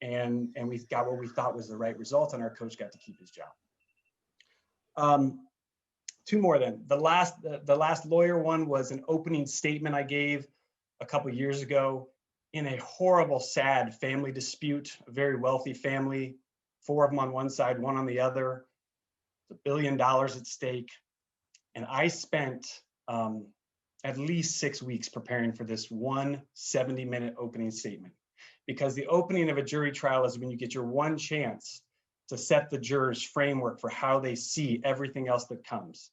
and we got what we thought was the right result, and our coach got to keep his job. 2 more then. The last lawyer one was an opening statement I gave a couple years ago in a horrible, sad family dispute, a very wealthy family, 4 of them on one side, 1 on the other. It's $1 billion at stake. And I spent at least 6 weeks preparing for this one 70-minute opening statement, because the opening of a jury trial is when you get your one chance to set the jurors' framework for how they see everything else that comes.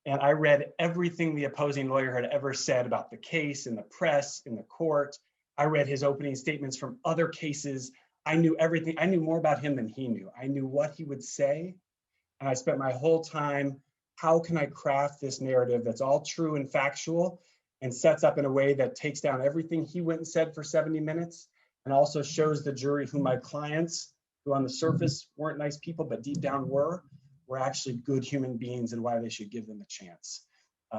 And I read everything the opposing lawyer had ever said about the case in the press, in the court. I read his opening statements from other cases. I knew everything. I knew more about him than he knew. I knew what he would say. And I spent my whole time, how can I craft this narrative that's all true and factual and sets up in a way that takes down everything he went and said for 70 minutes and also shows the jury who my clients, who on the surface weren't nice people, but deep down were actually good human beings and why they should give them a chance.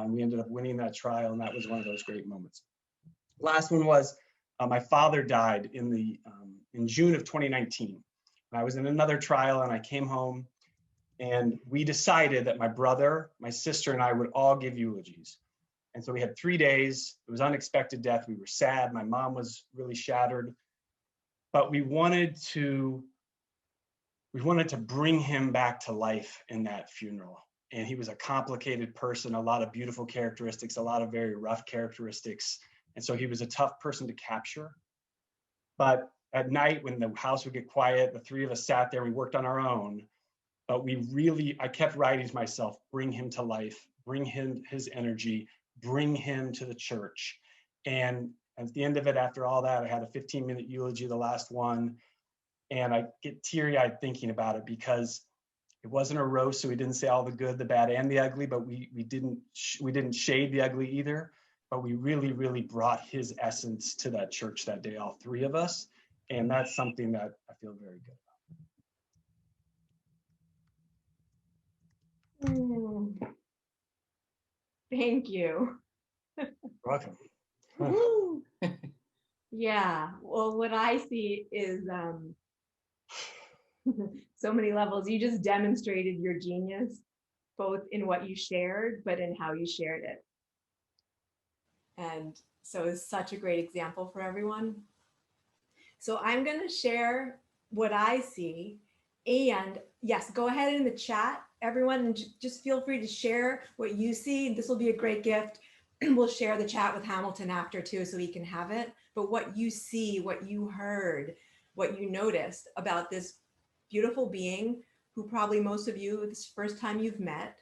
We ended up winning that trial, and that was one of those great moments. Last one was my father died in June of 2019. I was in another trial, and I came home, and we decided that my brother, my sister, and I would all give eulogies. And so we had 3 days. It was unexpected death. We were sad. My mom was really shattered, but we wanted to bring him back to life in that funeral. And he was a complicated person, a lot of beautiful characteristics, a lot of very rough characteristics. And so he was a tough person to capture. But at night, when the house would get quiet, the 3 of us sat there, we worked on our own. But I kept writing to myself, bring him to life, bring him his energy, bring him to the church. And at the end of it, after all that, I had a 15-minute eulogy, the last one. And I get teary-eyed thinking about it, because it wasn't a roast, so we didn't say all the good, the bad, and the ugly, but we didn't shade the ugly either. But we really, really brought his essence to that church that day, all 3 of us. And that's something that I feel very good about.
Thank you.
You're welcome.
Woo. Yeah, well, what I see is so many levels. You just demonstrated your genius, both in what you shared, but in how you shared it. And so it's such a great example for everyone. So I'm going to share what I see. And yes, go ahead in the chat, everyone, and just feel free to share what you see. This will be a great gift. We'll share the chat with Hamilton after too, so he can have it. But what you see, what you heard, what you noticed about this beautiful being who probably most of you, this is the first time you've met,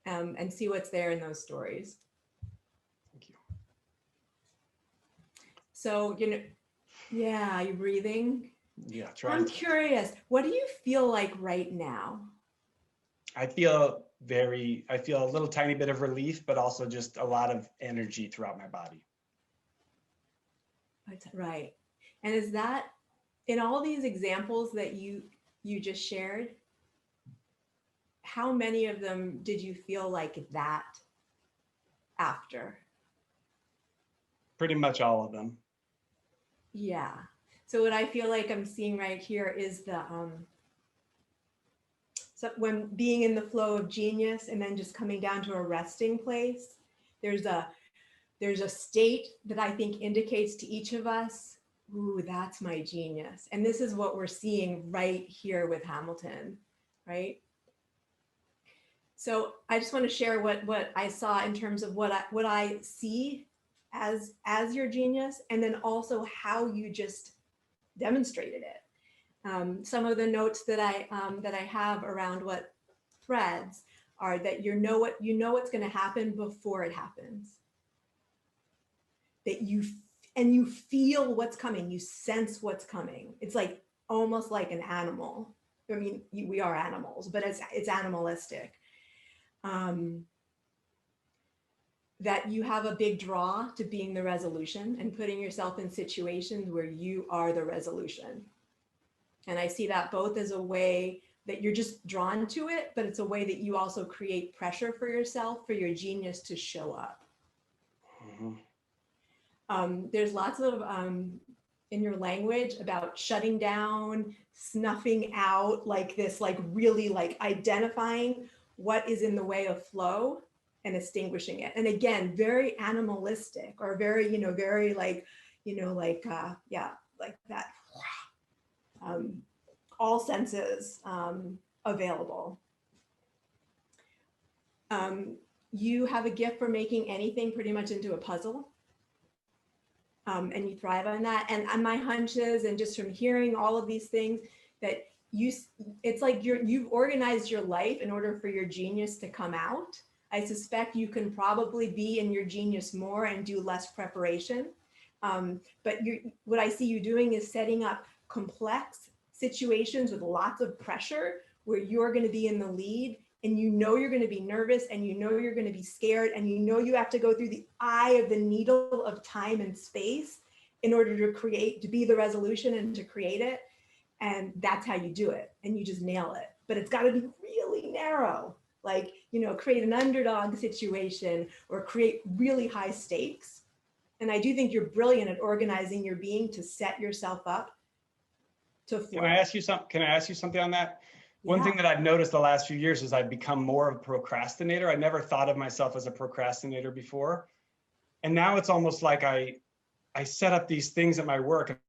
and see what's there in those stories.
Thank you.
So, yeah, you breathing?
Yeah,
I'm curious, what do you feel like right now?
I feel a little tiny bit of relief, but also just a lot of energy throughout my body.
Right. And is that in all these examples that you just shared, how many of them did you feel like that after?
Pretty much all of them.
Yeah. So what I feel like I'm seeing right here is the so when being in the flow of genius and then just coming down to a resting place, there's a state that I think indicates to each of us ooh, that's my genius. And this is what we're seeing right here with Hamilton, right? So I just want to share what I saw in terms of what I see as your genius, and then also how you just demonstrated it. Some of the notes that I have around what threads are that you know what's going to happen before it happens. That you feel what's coming, you sense what's coming. It's like almost like an animal. I mean, we are animals, but it's animalistic. That you have a big draw to being the resolution and putting yourself in situations where you are the resolution. And I see that both as a way that you're just drawn to it, but it's a way that you also create pressure for yourself, for your genius to show up. There's lots of in your language about shutting down, snuffing out, like this, like really like identifying what is in the way of flow and extinguishing it. And again, very animalistic, or very, very like, yeah, like that. All senses available. You have a gift for making anything pretty much into a puzzle. And you thrive on that. And my hunch is, and just from hearing all of these things, that it's like you've organized your life in order for your genius to come out. I suspect you can probably be in your genius more and do less preparation. But what I see you doing is setting up complex situations with lots of pressure where you're going to be in the lead, and you're going to be nervous, and you're going to be scared, and you have to go through the eye of the needle of time and space in order to be the resolution and to create it. And that's how you do it. And you just nail it. But it's got to be really narrow, like, create an underdog situation or create really high stakes. And I do think you're brilliant at organizing your being to set yourself up to flow.
Can I ask you something on that? One thing that I've noticed the last few years is I've become more of a procrastinator. I never thought of myself as a procrastinator before. And now it's almost like I set up these things at my work,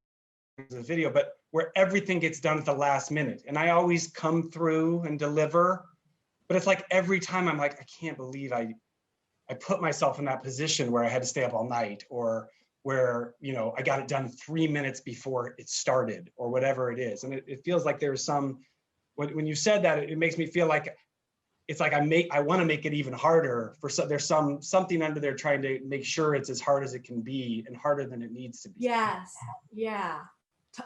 the video, but where everything gets done at the last minute. And I always come through and deliver. But it's like every time I'm like, I can't believe I put myself in that position where I had to stay up all night, or where, I got it done 3 minutes before it started, or whatever it is. And it feels like there's when you said that, it makes me feel like it's like I want to make it even harder there's something under there trying to make sure it's as hard as it can be and harder than it needs to be.
Yes. Yeah.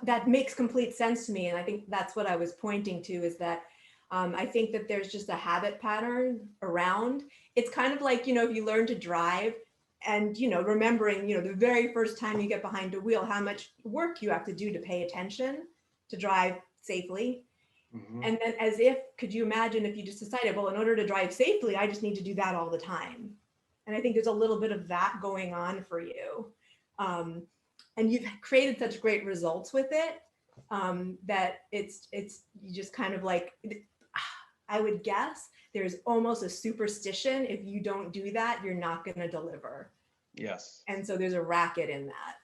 That makes complete sense to me. And I think that's what I was pointing to, is that I think that there's just a habit pattern around. It's kind of like, if you learn to drive and, remembering, the very first time you get behind a wheel, how much work you have to do to pay attention to drive safely. And then could you imagine if you just decided, well, in order to drive safely, I just need to do that all the time. And I think there's a little bit of that going on for you. And you've created such great results with it that it's you just kind of like, I would guess there's almost a superstition. If you don't do that, you're not going to deliver.
Yes.
And so there's a racket in that.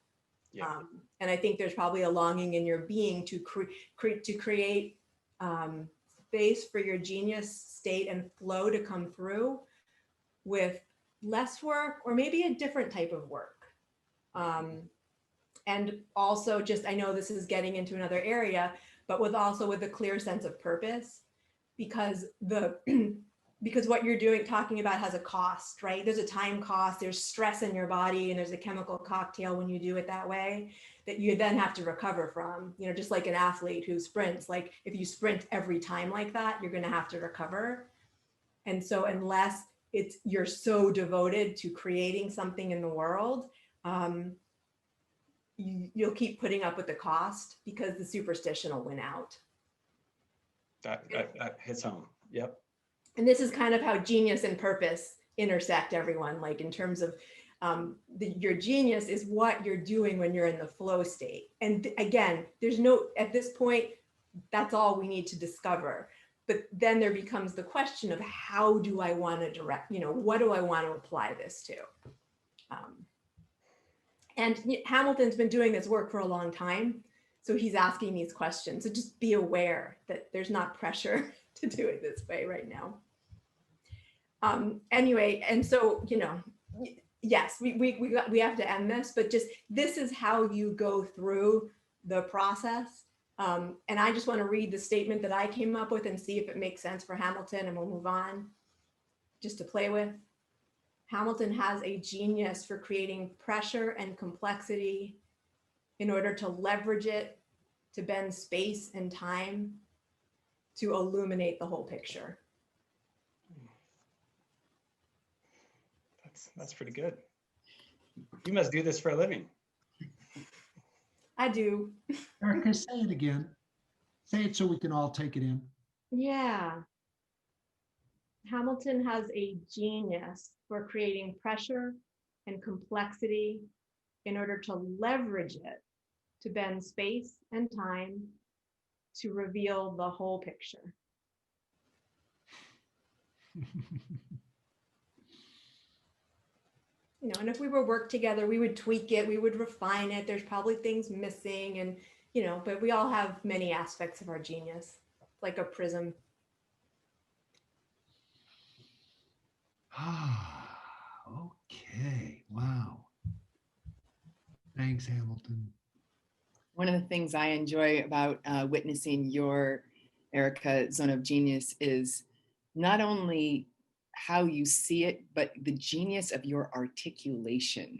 Yeah.
And I think there's probably a longing in your being to create space for your genius state and flow to come through with less work, or maybe a different type of work. And also just, I know this is getting into another area, but with a clear sense of purpose, because what you're talking about has a cost, right? There's a time cost, there's stress in your body, and there's a chemical cocktail when you do it that way that you then have to recover from, just like an athlete who sprints. Like if you sprint every time like that, you're going to have to recover. And so unless you're so devoted to creating something in the world, you'll keep putting up with the cost, because the superstition will win out.
That hits home. Yep.
And this is kind of how genius and purpose intersect, everyone, like in terms of your genius is what you're doing when you're in the flow state. And again, at this point, that's all we need to discover. But then there becomes the question of how do I want to direct, what do I want to apply this to? And Hamilton's been doing this work for a long time. So he's asking these questions. So just be aware that there's not pressure to do it this way right now. Anyway, and so, you know, yes, we have to end this, but just this is how you go through the process. And I just want to read the statement that I came up with and see if it makes sense for Hamilton, and we'll move on just to play with. Hamilton has a genius for creating pressure and complexity in order to leverage it, to bend space and time, to illuminate the whole picture.
That's pretty good. You must do this for a living.
I do.
Erica, say it again. Say it so we can all take it in.
Yeah. Hamilton has a genius for creating pressure and complexity in order to leverage it, to bend space and time, to reveal the whole picture. You know, and if we were work together, we would tweak it, we would refine it. There's probably things missing, and, you know, but we all have many aspects of our genius, like a prism.
Okay. Wow. Thanks, Hamilton.
One of the things I enjoy about witnessing your, Erica, Zone of Genius is not only how you see it, but the genius of your articulation.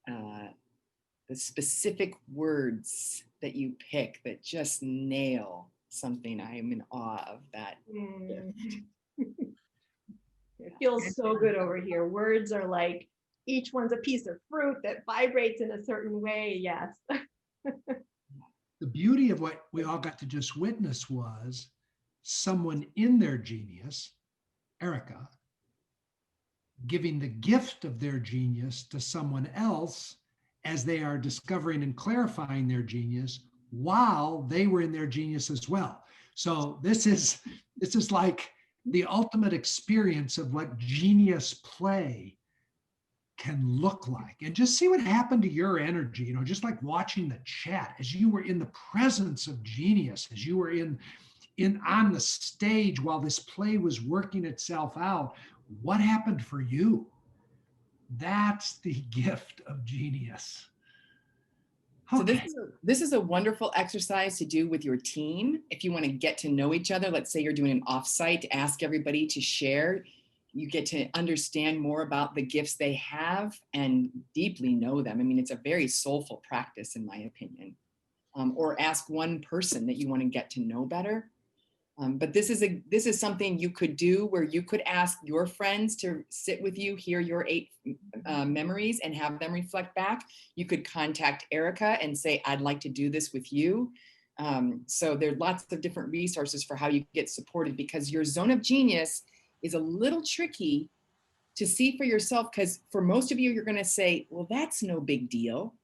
The specific words that you pick that just nail something. I am in awe of that.
It feels so good over here. Words are like, each one's a piece of fruit that vibrates in a certain way. Yes.
The beauty of what we all got to just witness was someone in their genius, Erica, giving the gift of their genius to someone else as they are discovering and clarifying their genius while they were in their genius as well. So this is like the ultimate experience of what genius play can look like. And just see what happened to your energy, you know, just like watching the chat as you were in the presence of genius, as you were in on the stage while this play was working itself out. What happened for you? That's the gift of genius.
Okay. So this is a wonderful exercise to do with your team. If you want to get to know each other, let's say you're doing an offsite, ask everybody to share. You get to understand more about the gifts they have and deeply know them. I mean, it's a very soulful practice, in my opinion. Or ask one person that you want to get to know better. But this is something you could do where you could ask your friends to sit with you, hear your 8 memories, and have them reflect back. You could contact Erica and say, I'd like to do this with you. So there are lots of different resources for how you get supported, because your zone of genius is a little tricky to see for yourself, because for most of you, you're going to say, well, that's no big deal.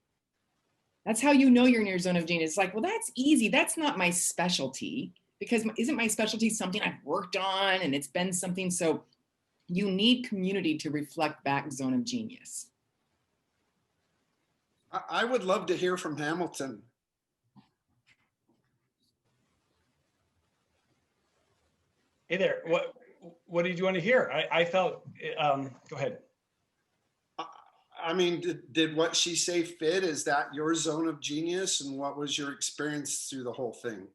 That's how you know you're in your zone of genius. It's like, well, that's easy. That's not my specialty. Because isn't my specialty something I've worked on and it's been something? So you need community to reflect back zone of genius.
I would love to hear from Hamilton.
Hey there, what did you want to hear? I felt, go ahead.
I mean, did what she say fit? Is that your zone of genius? And what was your experience through the whole thing?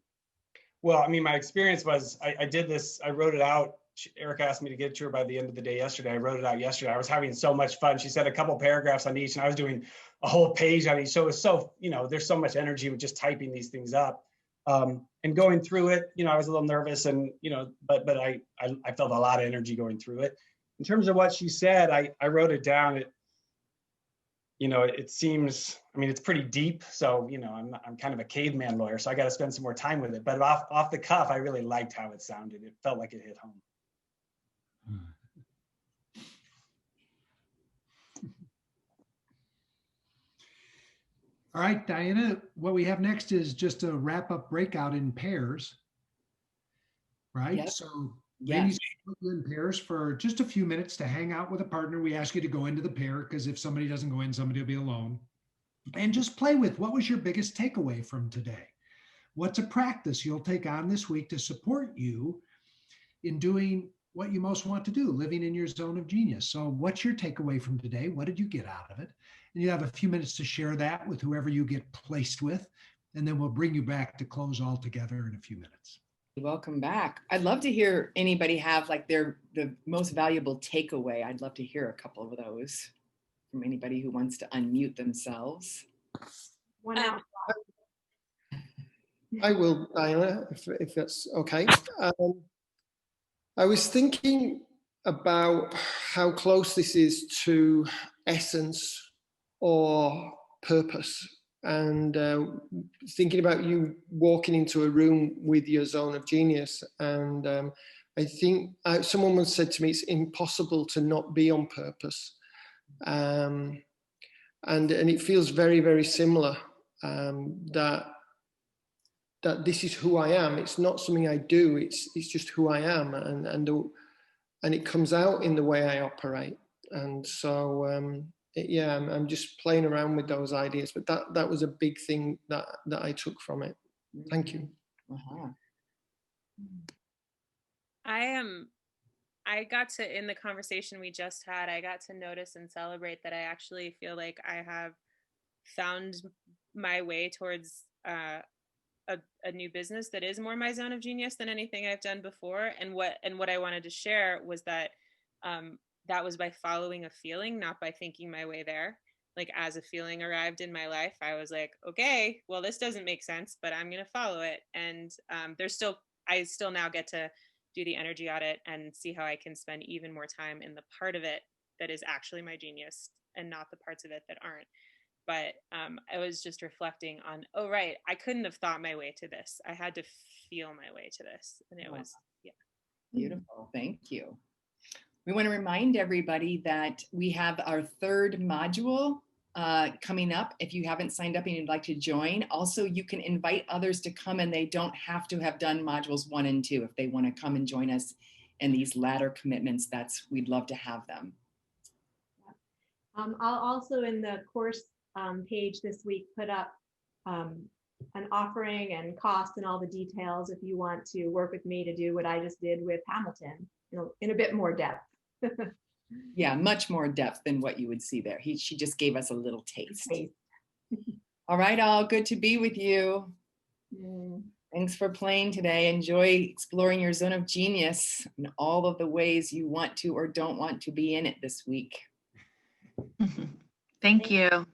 Well, I mean, my experience was I did this, I wrote it out. Erica asked me to get to her by the end of the day yesterday. I wrote it out yesterday. I was having so much fun. She said a couple paragraphs on each, and I was doing a whole page on each. So it was so, you know, there's so much energy with just typing these things up. And going through it, you know, I was a little nervous, and, you know, but I felt a lot of energy going through it. In terms of what she said, I wrote it down. You know, it seems, I mean, it's pretty deep. So, you know, I'm kind of a caveman lawyer, so I got to spend some more time with it. But off the cuff, I really liked how it sounded. It felt like it hit home.
All right, Diana, what we have next is just a wrap up breakout in pairs, right?
Yep.
So
Yes.
ladies, put you in pairs for just a few minutes to hang out with a partner. We ask you to go into the pair because if somebody doesn't go in, somebody will be alone. And just play with what was your biggest takeaway from today? What's a practice you'll take on this week to support you in doing what you most want to do, living in your zone of genius? So what's your takeaway from today? What did you get out of it? And you have a few minutes to share that with whoever you get placed with. And then we'll bring you back to close all together in a few minutes.
Welcome back. I'd love to hear anybody have like the most valuable takeaway. I'd love to hear a couple of those from anybody who wants to unmute themselves.
One out.
I will, Diana, if that's okay. I was thinking about how close this is to essence or purpose, and thinking about you walking into a room with your zone of genius. And I think someone once said to me, it's impossible to not be on purpose. And it feels very, very similar, that this is who I am. It's not something I do. It's just who I am, and it comes out in the way I operate. And so yeah, I'm just playing around with those ideas. But that was a big thing that I took from it. Thank you.
I got to, in the conversation we just had, I got to notice and celebrate that I actually feel like I have found my way towards a new business that is more my zone of genius than anything I've done before. And what I wanted to share was that that was by following a feeling, not by thinking my way there. Like as a feeling arrived in my life, I was like, okay, well, this doesn't make sense, but I'm going to follow it. And I still now get to do the energy audit and see how I can spend even more time in the part of it that is actually my genius and not the parts of it that aren't. But I was just reflecting on, oh, right, I couldn't have thought my way to this. I had to feel my way to this. And it was, yeah.
Beautiful. Thank you. We want to remind everybody that we have our third module coming up. If you haven't signed up and you'd like to join, also you can invite others to come, and they don't have to have done modules 1 and 2. If they want to come and join us in these latter commitments, we'd love to have them.
I'll also in the course page this week put up an offering and cost and all the details if you want to work with me to do what I just did with Hamilton, in a bit more depth.
Yeah, much more depth than what you would see there. She just gave us a little taste. All right, all, good to be with you. Thanks for playing today. Enjoy exploring your zone of genius and all of the ways you want to or don't want to be in it this week.
Thank you.